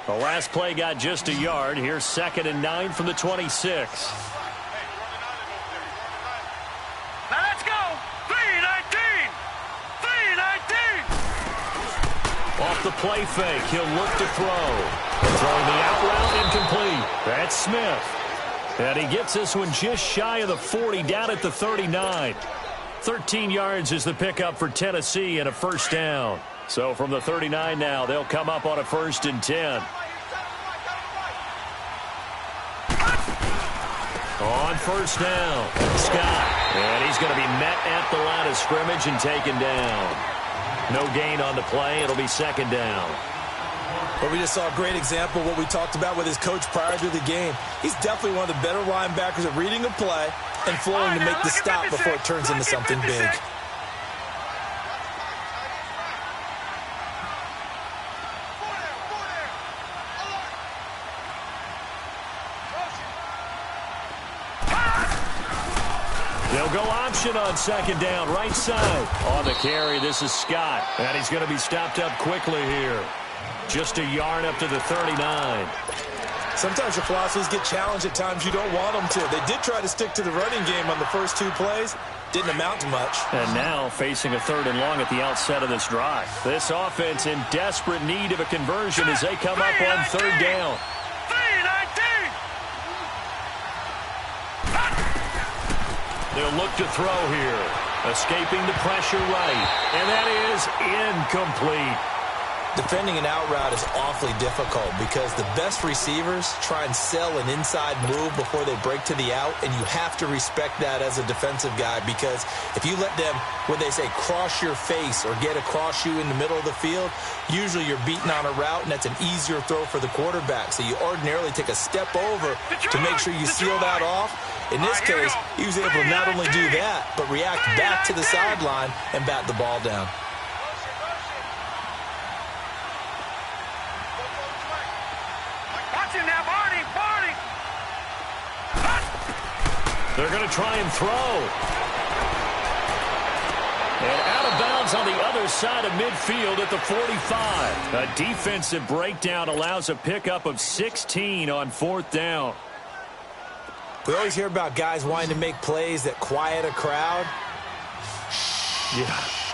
The last play got just a yard. Here's 2nd and 9 from the 26. Now let's go. 319. 319. Off the play fake, he'll look to throw. Throwing the out route incomplete. That's Smith. And he gets this one just shy of the 40, down at the 39. 13 yards is the pickup for Tennessee and a first down. So from the 39 now, they'll come up on a 1st and 10. On first down, Scott. And he's going to be met at the line of scrimmage and taken down. No gain on the play. It'll be second down. But we just saw a great example of what we talked about with his coach prior to the game. He's definitely one of the better linebackers at reading a play and flowing to make the stop before it turns into something big. They'll go on option on second down, right side. On the carry, this is Scott. And he's going to be stopped up quickly here. Just a yard up to the 39. Sometimes your philosophies get challenged at times you don't want them to. They did try to stick to the running game on the first 2 plays. Didn't amount to much. And now facing a 3rd and long at the outset of this drive. This offense in desperate need of a conversion as they come up on 3rd down. They'll look to throw here. Escaping the pressure right. And that is incomplete. Defending an out route is awfully difficult because the best receivers try and sell an inside move before they break to the out, and you have to respect that as a defensive guy because if you let them, when they say cross your face or get across you in the middle of the field, usually you're beating on a route, and that's an easier throw for the quarterback. So you ordinarily take a step over to make sure you seal that off. In this case, he was able to not only do that, but react back to the sideline and bat the ball down. They're going to try and throw. And out of bounds on the other side of midfield at the 45. A defensive breakdown allows a pickup of 16 on 4th down. We always hear about guys wanting to make plays that quiet a crowd. Yeah.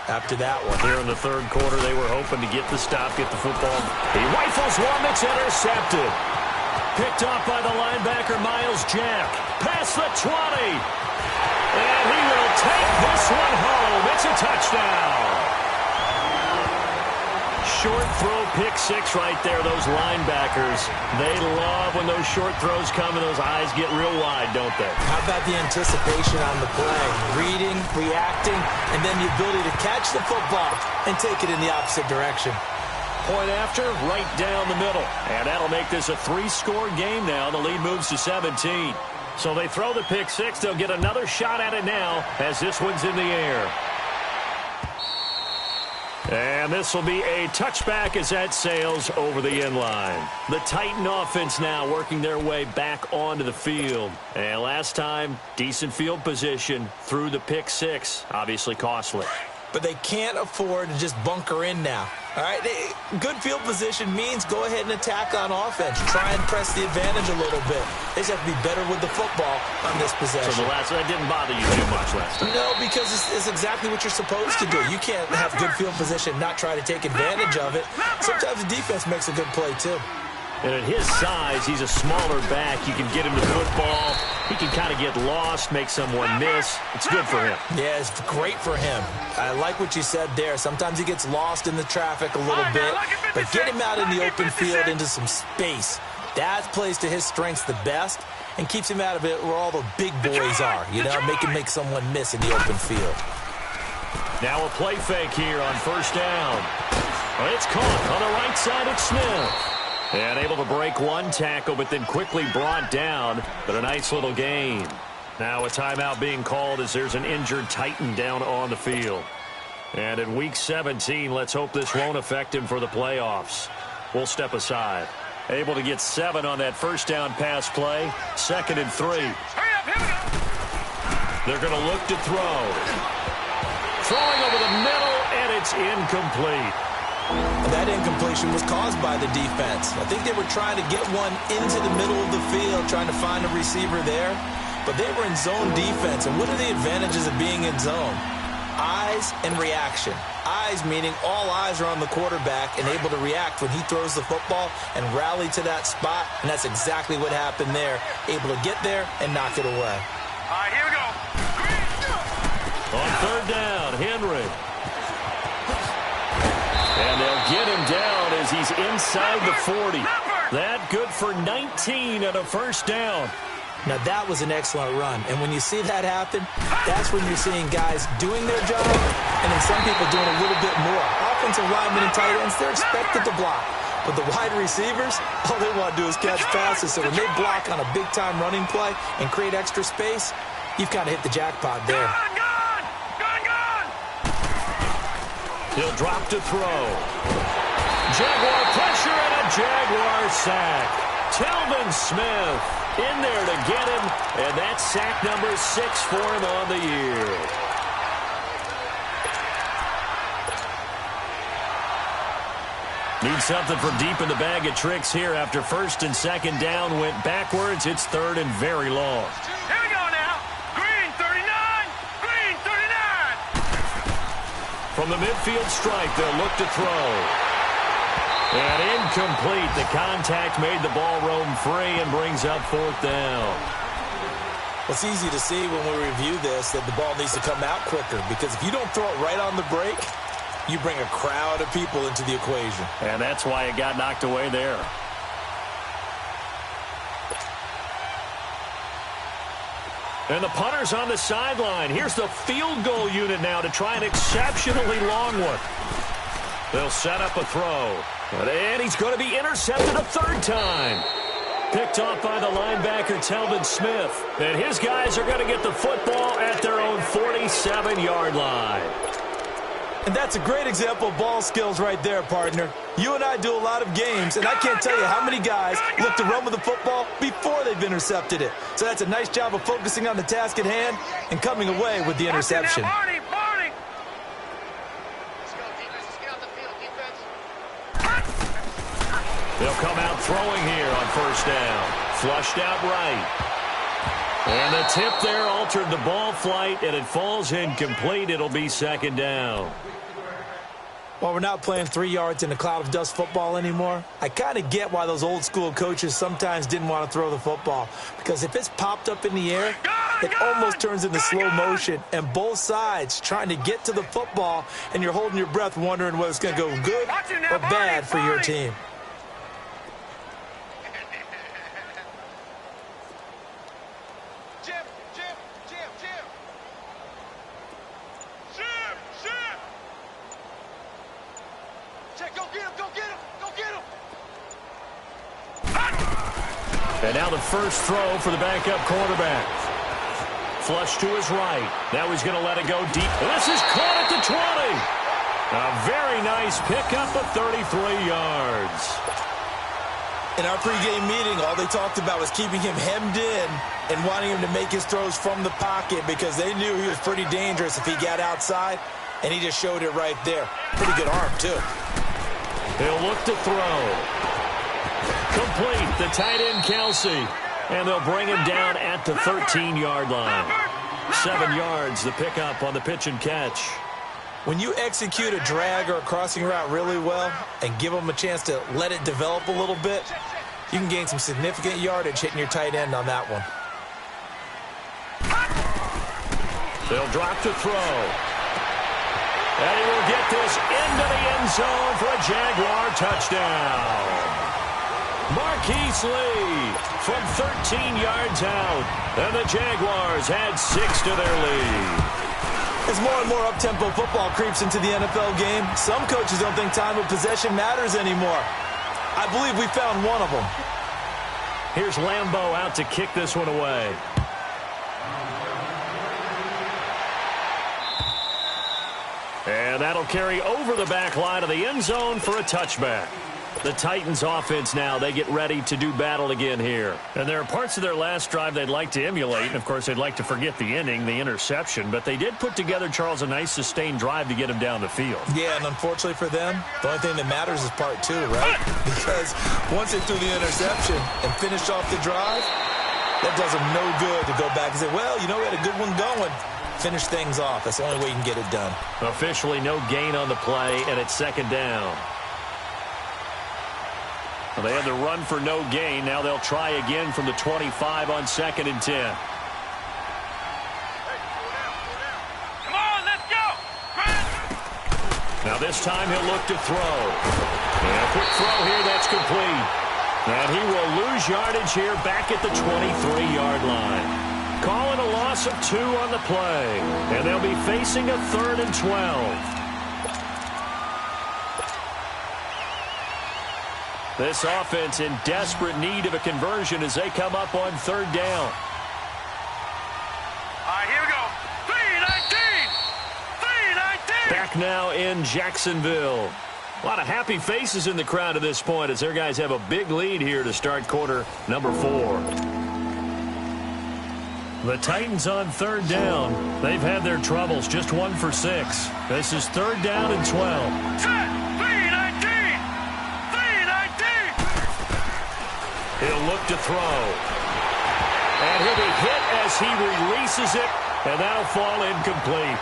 After that one. Here in the 3rd quarter, they were hoping to get the stop, get the football. He rifles one that's intercepted. Picked off by the linebacker, Miles Jack. Past the 20. And he will take this one home. It's a touchdown. Short throw, pick 6 right there. Those linebackers, they love when those short throws come and those eyes get real wide, don't they? How about the anticipation on the play? Reading, reacting, and then the ability to catch the football and take it in the opposite direction. Point after, right down the middle. And that'll make this a 3-score game now. The lead moves to 17. So they throw the pick 6. They'll get another shot at it now as this one's in the air. And this will be a touchback as that sails over the end line. The Titan offense now working their way back onto the field. And last time, decent field position through the pick 6. Obviously costly. But they can't afford to just bunker in now. All right, good field position means go ahead and attack on offense. Try and press the advantage a little bit. They just have to be better with the football on this possession. So that didn't bother you too much last time? No, because it's exactly what you're supposed to do. You can't have good field position and not try to take advantage of it. Sometimes the defense makes a good play, too. And at his size, he's a smaller back. You can get him the football. He can kind of get lost, make someone miss. It's good for him. Yeah, it's great for him. I like what you said there. Sometimes he gets lost in the traffic a little bit. But get him out in the open field into some space. That plays to his strengths the best and keeps him out of it where all the big boys are. You know, make someone miss in the open field. Now a play fake here on 1st down. Well, it's caught on the right side of Smith. And able to break one tackle, but then quickly brought down. But a nice little gain. Now a timeout being called as there's an injured Titan down on the field. And in Week 17, let's hope this won't affect him for the playoffs. We'll step aside. Able to get 7 on that 1st down pass play. 2nd and 3. They're going to look to throw. Throwing over the middle, and it's incomplete. That incompletion was caused by the defense. I think they were trying to get one into the middle of the field, trying to find a receiver there. But they were in zone defense. And what are the advantages of being in zone? Eyes and reaction. Eyes meaning all eyes are on the quarterback and able to react when he throws the football and rally to that spot. And that's exactly what happened there. Able to get there and knock it away. All right, here we go. On 3rd down, Henry. And they'll get him down as he's inside the 40. That good for 19 and a 1st down. Now, that was an excellent run. And when you see that happen, that's when you're seeing guys doing their job and then some people doing a little bit more. Offensive linemen and tight ends, they're expected to block. But the wide receivers, all they want to do is catch passes. So when they block on a big-time running play and create extra space, you've kind of hit the jackpot there. He'll drop to throw. Jaguar pressure and a Jaguar sack. Telvin Smith. in there to get him, and that's sack number 6 for him on the year. Need something from deep in the bag of tricks here after first and second down went backwards. It's third and very long. Here we go now. Green 39. Green 39. From the midfield stripe, they'll look to throw. And incomplete. The contact made the ball roam free and brings up fourth down. It's easy to see when we review this that the ball needs to come out quicker, because if you don't throw it right on the break, you bring a crowd of people into the equation. And that's why it got knocked away there. And the punter's on the sideline. Here's the field goal unit now to try an exceptionally long one. They'll set up a throw. And he's going to be intercepted a third time. Picked off by the linebacker, Telvin Smith. And his guys are going to get the football at their own 47-yard line. And that's a great example of ball skills right there, partner. You and I do a lot of games, and I can't tell you how many guys look to run with the football before they've intercepted it. So that's a nice job of focusing on the task at hand and coming away with the interception. Barney. They'll come out throwing here on first down. Flushed out right. And the tip there altered the ball flight, and it falls incomplete. It'll be second down. While we're not playing 3 yards in a cloud of dust football anymore, I kind of get why those old school coaches sometimes didn't want to throw the football. Because if it's popped up in the air, it almost turns into slow motion, and both sides trying to get to the football, and you're holding your breath wondering whether it's going to go good or bad for your team. And now the first throw for the backup quarterback. Flush to his right. Now he's going to let it go deep. This is caught at the 20. A very nice pickup of 33 yards. In our pregame meeting, all they talked about was keeping him hemmed in and wanting him to make his throws from the pocket, because they knew he was pretty dangerous if he got outside, and he just showed it right there. Pretty good arm, too. He'll look to throw. Complete, the tight end, Kelsey. And they'll bring him down at the 13-yard line. 7 yards, the pickup on the pitch and catch. When you execute a drag or a crossing route really well and give them a chance to let it develop a little bit, you can gain some significant yardage hitting your tight end on that one. They'll drop to throw. And he will get this into the end zone for a Jaguar touchdown. Marquise Lee from 13 yards out. And the Jaguars add 6 to their lead. As more and more up-tempo football creeps into the NFL game, some coaches don't think time of possession matters anymore. I believe we found one of them. Here's Lambeau out to kick this one away. And that'll carry over the back line of the end zone for a touchback. The Titans offense now, they get ready to do battle again here. And there are parts of their last drive they'd like to emulate. And, of course, they'd like to forget the ending, the interception. But they did put together, Charles, a nice sustained drive to get him down the field. Yeah, and unfortunately for them, the only thing that matters is part 2, right? Because once they threw the interception and finished off the drive, that does them no good to go back and say, well, you know, we had a good one going. Finish things off. That's the only way you can get it done. Officially no gain on the play, and it's second down. Well, they had the run for no gain. Now they'll try again from the 25 on 2nd and 10. Come on, let's go. Now this time he'll look to throw. And a quick throw here, that's complete. And he will lose yardage here back at the 23-yard line. Calling a loss of 2 on the play. And they'll be facing a 3rd and 12. This offense in desperate need of a conversion as they come up on 3rd down. All right, here we go. 3-19. 3-19. Back now in Jacksonville. A lot of happy faces in the crowd at this point as their guys have a big lead here to start quarter number 4. The Titans on third down. They've had their troubles, just 1 for 6. This is third down and 12. Set. 3-19. 3-19. He'll look to throw. And he'll be hit as he releases it, and that'll fall incomplete.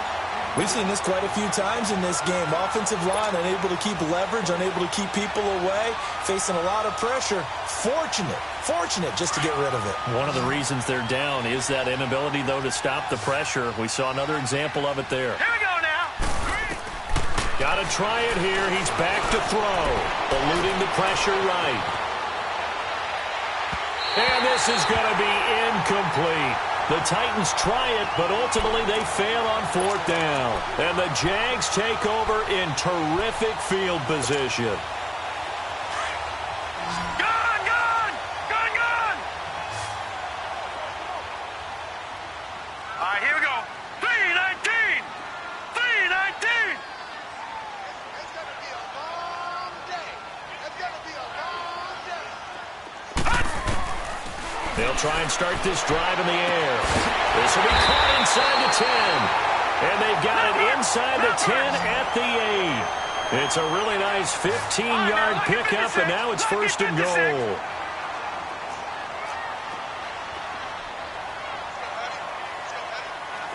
We've seen this quite a few times in this game. Offensive line unable to keep leverage, unable to keep people away, facing a lot of pressure. Fortunate just to get rid of it. One of the reasons they're down is that inability, though, to stop the pressure. We saw another example of it there. Here we go now. Got to try it here. He's back to throw, eluding the pressure right. And this is going to be incomplete. The Titans try it, but ultimately they fail on fourth down. And the Jags take over in terrific field position. Gone! All right, here we go. 3-19. 3-19. It's going to be a long day. It's going to be a long day. They'll try and start this drive in the air. This will be caught inside the 10. And they've got it inside the 10 at the 8. It's a really nice 15-yard pickup, and now it's first and goal.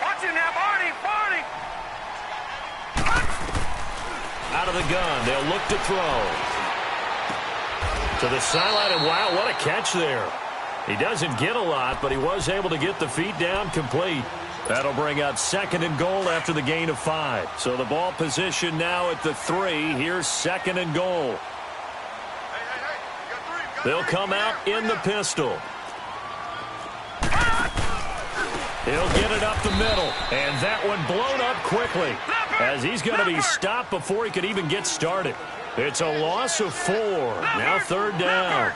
Watch him now, Barney. Out of the gun, they'll look to throw. To the sideline, and wow, what a catch there. He doesn't get a lot, but he was able to get the feet down complete. That'll bring out second and goal after the gain of 5. So the ball position now at the 3. Here's second and goal. They'll come out in the pistol. He'll get it up the middle, and that one blown up quickly as he's going to be stopped before he could even get started. It's a loss of 4. Now third down.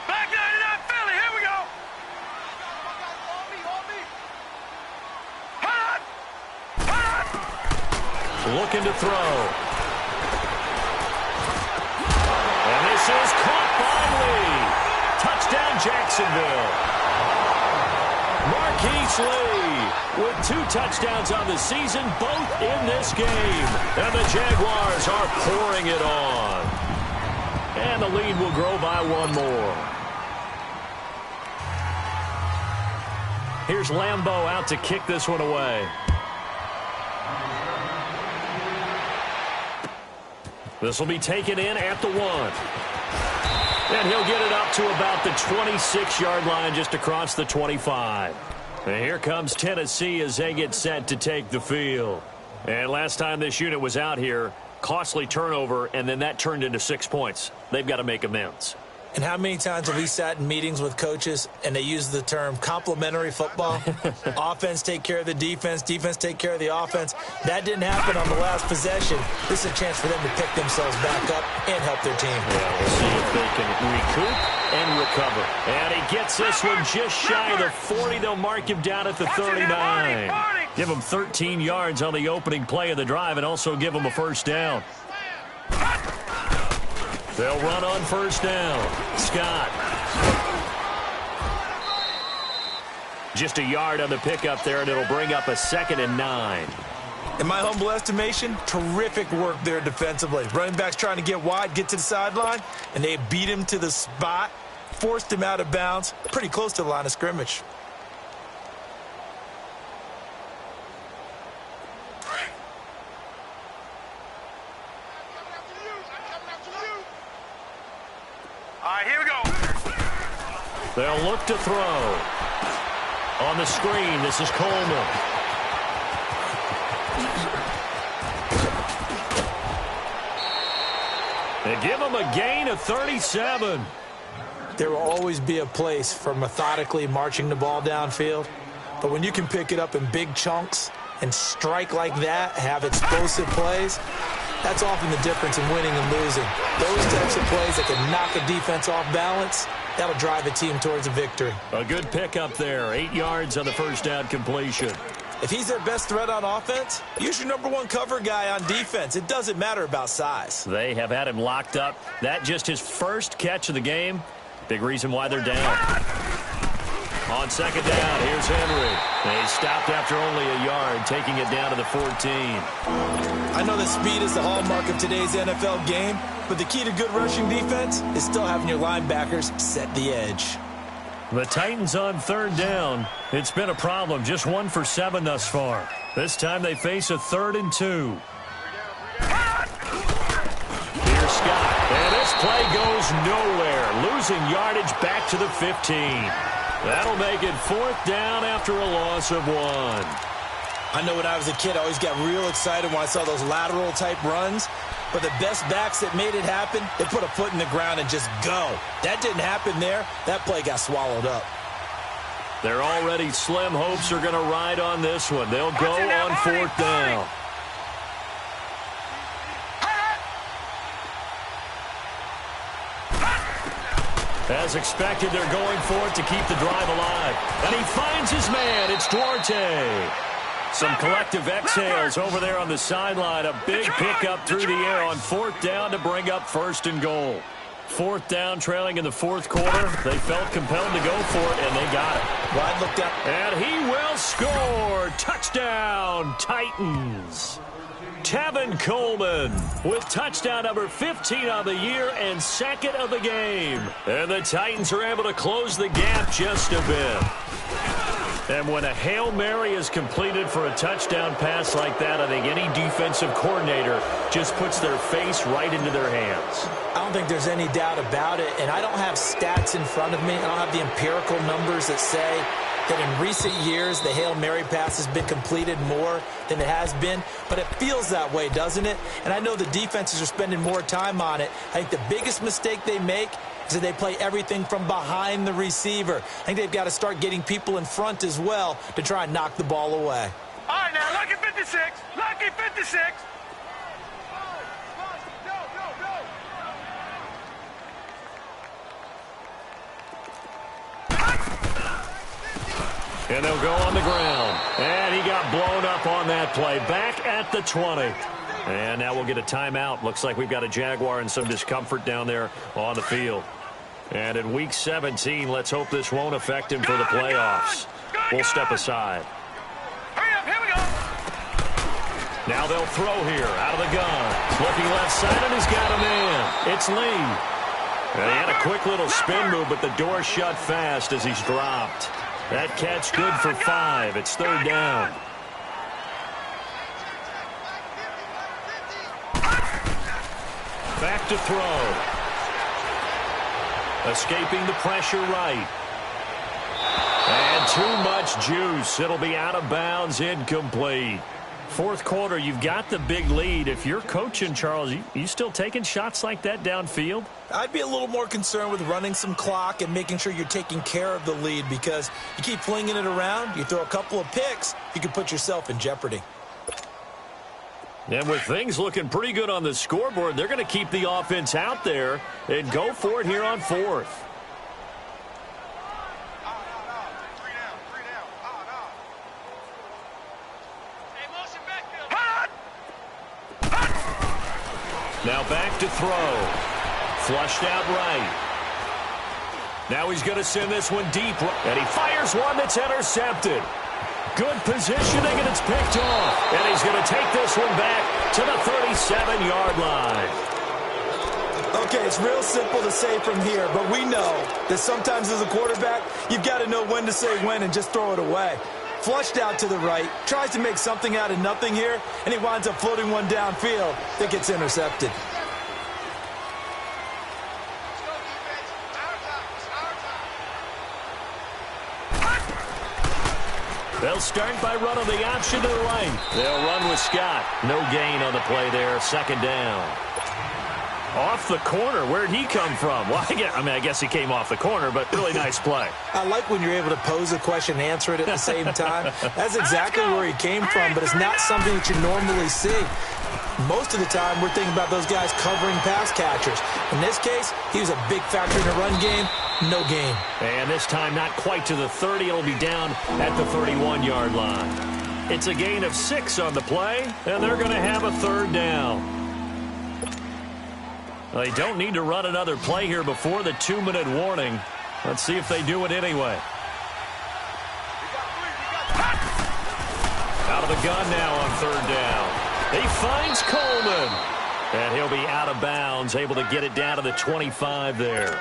Back 99 Philly. Here we go. Looking to throw. And this is caught by Lee. Touchdown, Jacksonville. Marquise Lee with 2 touchdowns on the season, both in this game. And the Jaguars are pouring it on. And the lead will grow by 1 more. Here's Lambeau out to kick this one away. This will be taken in at the 1. And he'll get it up to about the 26-yard line, just across the 25. And here comes Tennessee as they get set to take the field. And last time this unit was out here, costly turnover, and then that turned into 6 points. They've got to make amends. And how many times have we sat in meetings with coaches and they use the term complementary football? Offense take care of the defense, defense take care of the offense. That didn't happen on the last possession. This is a chance for them to pick themselves back up and help their team. Yeah, we'll see if they can recoup and recover. And he gets this one just shy of the 40. They'll mark him down at the 39. Give him 13 yards on the opening play of the drive and also give him a first down. They'll run on first down. Scott. Just a yard on the pickup there, and it'll bring up a 2nd and 9. In my humble estimation, terrific work there defensively. Running backs trying to get wide, get to the sideline, and they beat him to the spot, forced him out of bounds, pretty close to the line of scrimmage. All right, here we go. They'll look to throw. On the screen, this is Coleman. They give him a gain of 37. There will always be a place for methodically marching the ball downfield. But when you can pick it up in big chunks and strike like that, have explosive plays, that's often the difference in winning and losing. Those types of plays that can knock a defense off balance, that'll drive a team towards a victory. A good pickup there. 8 yards on the first down completion. If he's their best threat on offense, use your #1 cover guy on defense. It doesn't matter about size. They have had him locked up. That just his first catch of the game. Big reason why they're down. On second down, here's Henry. He stopped after only a yard, taking it down to the 14. I know that speed is the hallmark of today's NFL game, but the key to good rushing defense is still having your linebackers set the edge. The Titans on third down. It's been a problem, just 1 for 7 thus far. This time they face a 3rd and 2. Here's Scott, and this play goes nowhere, losing yardage back to the 15. That'll make it 4th down after a loss of 1. I know when I was a kid, I always got real excited when I saw those lateral-type runs. But the best backs that made it happen, they put a foot in the ground and just go. That didn't happen there. That play got swallowed up. Their already slim hopes are going to ride on this one. They'll go on 4th down. As expected, they're going for it to keep the drive alive. And he finds his man. It's Duarte. Some collective exhales over there on the sideline. A big pickup through the air on 4th down to bring up 1st and goal. 4th down, trailing in the 4th quarter. They felt compelled to go for it, and they got it. Rod looked up. And he will score. Touchdown, Titans. Tevin Coleman with touchdown number 15 of the year and 2nd of the game. And the Titans are able to close the gap just a bit. And when a Hail Mary is completed for a touchdown pass like that, I think any defensive coordinator just puts their face right into their hands. I don't think there's any doubt about it, and I don't have stats in front of me. I don't have the empirical numbers that say that in recent years the Hail Mary pass has been completed more than it has been, but it feels that way, doesn't it? And I know the defenses are spending more time on it. I think the biggest mistake they make is that they play everything from behind the receiver. I think they've got to start getting people in front as well to try and knock the ball away. All right, now, lucky 56. Lucky 56. And they'll go on the ground. And he got blown up on that play. Back at the 20. And now we'll get a timeout. Looks like we've got a Jaguar and some discomfort down there on the field. And in Week 17, let's hope this won't affect him for the playoffs. We'll step aside. Hurry up, here we go. Now they'll throw here out of the gun. Looking left side, and he's got a man. It's Lee. And he had a quick little spin move, but the door shut fast as he's dropped. That catch good for 5. It's 3rd down. Back to throw. Escaping the pressure right. And too much juice. It'll be out of bounds, incomplete. 4th quarter, you've got the big lead. If you're coaching, Charles, you still taking shots like that downfield? I'd be a little more concerned with running some clock and making sure you're taking care of the lead, because you keep flinging it around, you throw a couple of picks, you can put yourself in jeopardy. And with things looking pretty good on the scoreboard, they're going to keep the offense out there and go for it here on 4th. Now back to throw. Flushed out right. Now he's going to send this one deep. And he fires one that's intercepted. Good positioning, and it's picked off. And he's going to take this one back to the 37-yard line. Okay, it's real simple to say from here, but we know that sometimes as a quarterback, you've got to know when to say when and just throw it away. Flushed out to the right, tries to make something out of nothing here, and he winds up floating one downfield that gets intercepted. They'll start by running the option to the right. They'll run with Scott. No gain on the play there. 2nd down. Off the corner. Where'd he come from? Well, I guess he came off the corner, but really nice play. I like when you're able to pose a question and answer it at the same time. That's exactly where he came from, but it's not something that you normally see. Most of the time, we're thinking about those guys covering pass catchers. In this case, he was a big factor in the run game. No gain. And this time, not quite to the 30. It'll be down at the 31-yard line. It's a gain of 6 on the play, and they're going to have a third down. They don't need to run another play here before the 2-minute warning. Let's see if they do it anyway. Out of the gun now on third down. He finds Coleman. And he'll be out of bounds, able to get it down to the 25 there.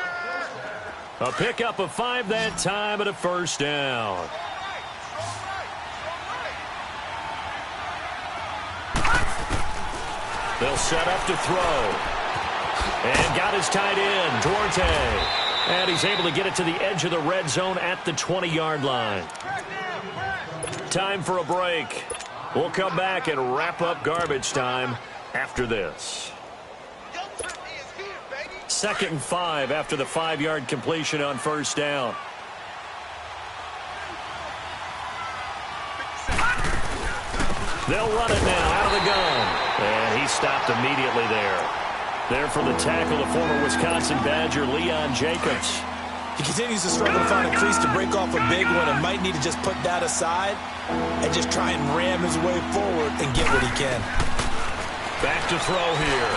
A pickup of 5 that time and a first down. They'll set up to throw. And got his tight end, Duarte. And he's able to get it to the edge of the red zone at the 20-yard line. Time for a break. We'll come back and wrap up garbage time after this. 2nd and 5 after the 5-yard completion on first down. They'll run it now out of the gun. And he stopped immediately there. There for the tackle, the former Wisconsin Badger, Leon Jacobs. He continues to struggle to find a crease to break off a big one and might need to just put that aside and just try and ram his way forward and get what he can. Back to throw here.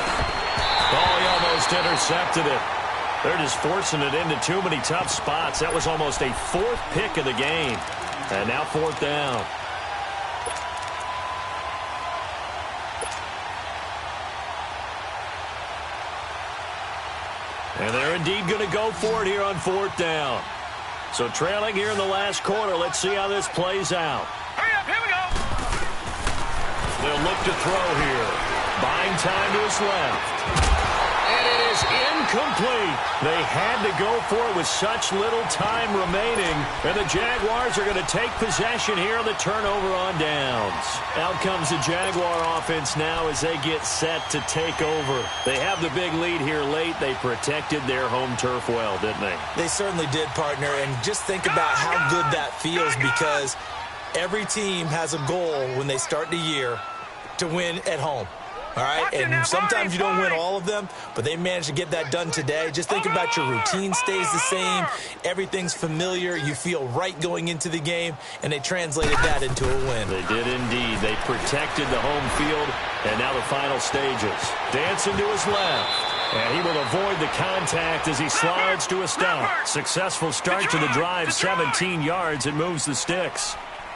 Oh, he almost intercepted it. They're just forcing it into too many tough spots. That was almost a 4th pick of the game. And now 4th down. And they're indeed going to go for it here on 4th down. So trailing here in the last quarter. Let's see how this plays out. Hurry up, here we go. They'll look to throw here. Buying time to his left. And it is incomplete. They had to go for it with such little time remaining. And the Jaguars are going to take possession here on the turnover on downs. Out comes the Jaguar offense now as they get set to take over. They have the big lead here late. They protected their home turf well, didn't they? They certainly did, partner. And just think about how good that feels, because every team has a goal when they start the year to win at home. All right, and sometimes you don't win all of them, but they managed to get that done today. Just think about your routine stays the same. Everything's familiar. You feel right going into the game, and they translated that into a win. They did indeed. They protected the home field, and now the final stages. Dancing to his left, and he will avoid the contact as he slides to a stop. Successful start to the drive, 17 yards, and moves the sticks.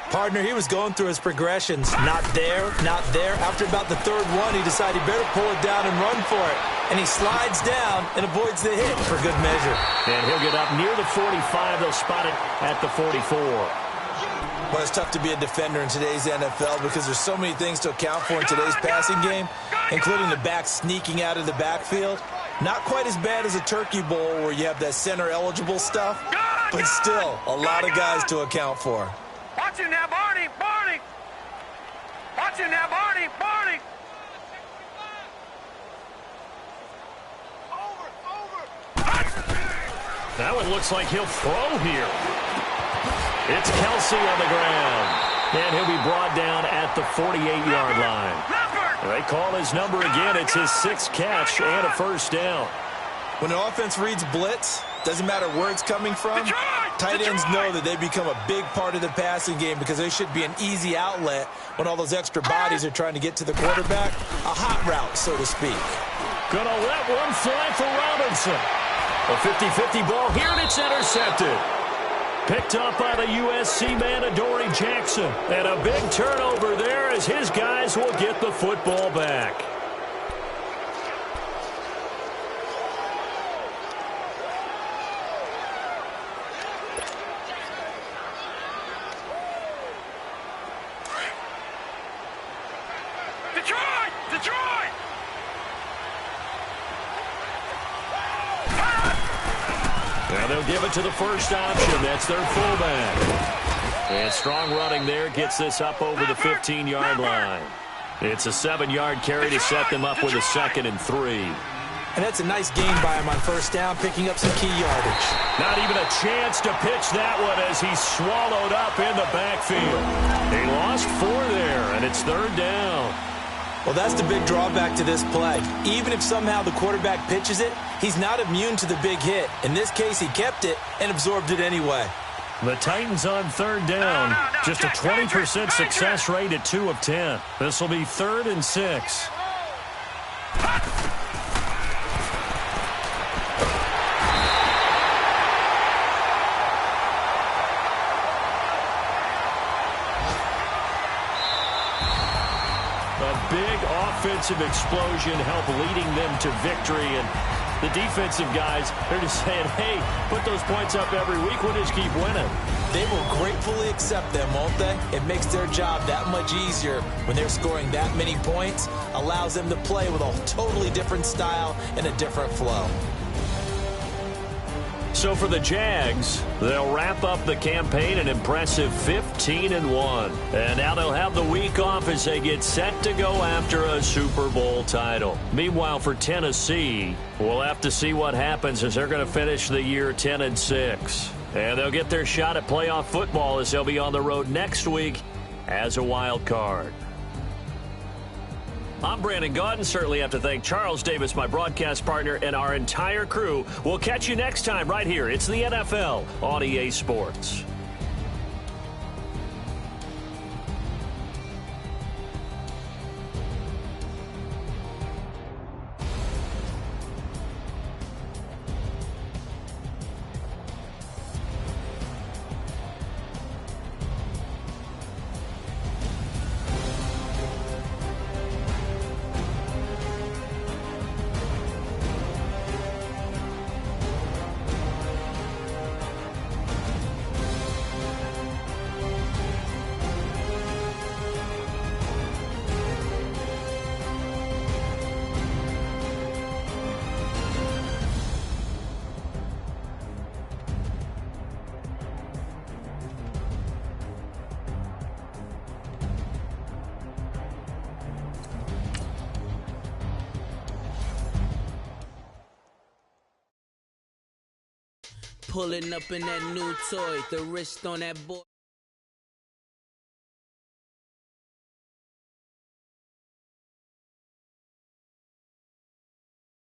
Partner, he was going through his progressions. Not there, not there. After about the 3rd one, he decided he better pull it down and run for it. And he slides down and avoids the hit for good measure. And he'll get up near the 45. They'll spot it at the 44. Well, it's tough to be a defender in today's NFL because there's so many things to account for in today's passing game, including the back sneaking out of the backfield. Not quite as bad as a Turkey Bowl where you have that center-eligible stuff, but still a lot of guys to account for. Watch it now, Barney, Barney. Watch it now, Barney, Barney. That one looks like he'll throw here. It's Kelsey on the ground. And he'll be brought down at the 48-yard line. They call his number again. It's his 6th catch and a first down. When an offense reads blitz, doesn't matter where it's coming from, tight ends know that they become a big part of the passing game because they should be an easy outlet when all those extra bodies are trying to get to the quarterback. A hot route, so to speak. Gonna let one fly for Robinson. A 50-50 ball here, and it's intercepted. Picked up by the USC man, Adoree Jackson. And a big turnover there as his guys will get the football back. Detroit! Detroit! Now they'll give it to the first option. That's their fullback. And strong running there gets this up over the 15-yard line. It's a 7-yard carry to set them up with a 2nd and 3. And that's a nice gain by him on first down, picking up some key yardage. Not even a chance to pitch that one as he's swallowed up in the backfield. He lost 4 there, and it's 3rd down. Well, that's the big drawback to this play. Even if somehow the quarterback pitches it, he's not immune to the big hit. In this case, he kept it and absorbed it anyway. The Titans on third down. Just a 20% success rate at 2 of 10. This will be 3rd and 6. A big offensive explosion helped leading them to victory. And the defensive guys, they're just saying, hey, put those points up every week. We'll just keep winning. They will gratefully accept them, won't they? It makes their job that much easier when they're scoring that many points. Allows them to play with a totally different style and a different flow. So for the Jags, they'll wrap up the campaign an impressive 15-1. And now they'll have the week off as they get set to go after a Super Bowl title. Meanwhile, for Tennessee, we'll have to see what happens as they're going to finish the year 10-6. And they'll get their shot at playoff football as they'll be on the road next week as a wild card. I'm Brandon Gaudin. Certainly have to thank Charles Davis, my broadcast partner, and our entire crew. We'll catch you next time right here. It's the NFL on EA Sports. Pulling up in that new toy, the wrist on that boy.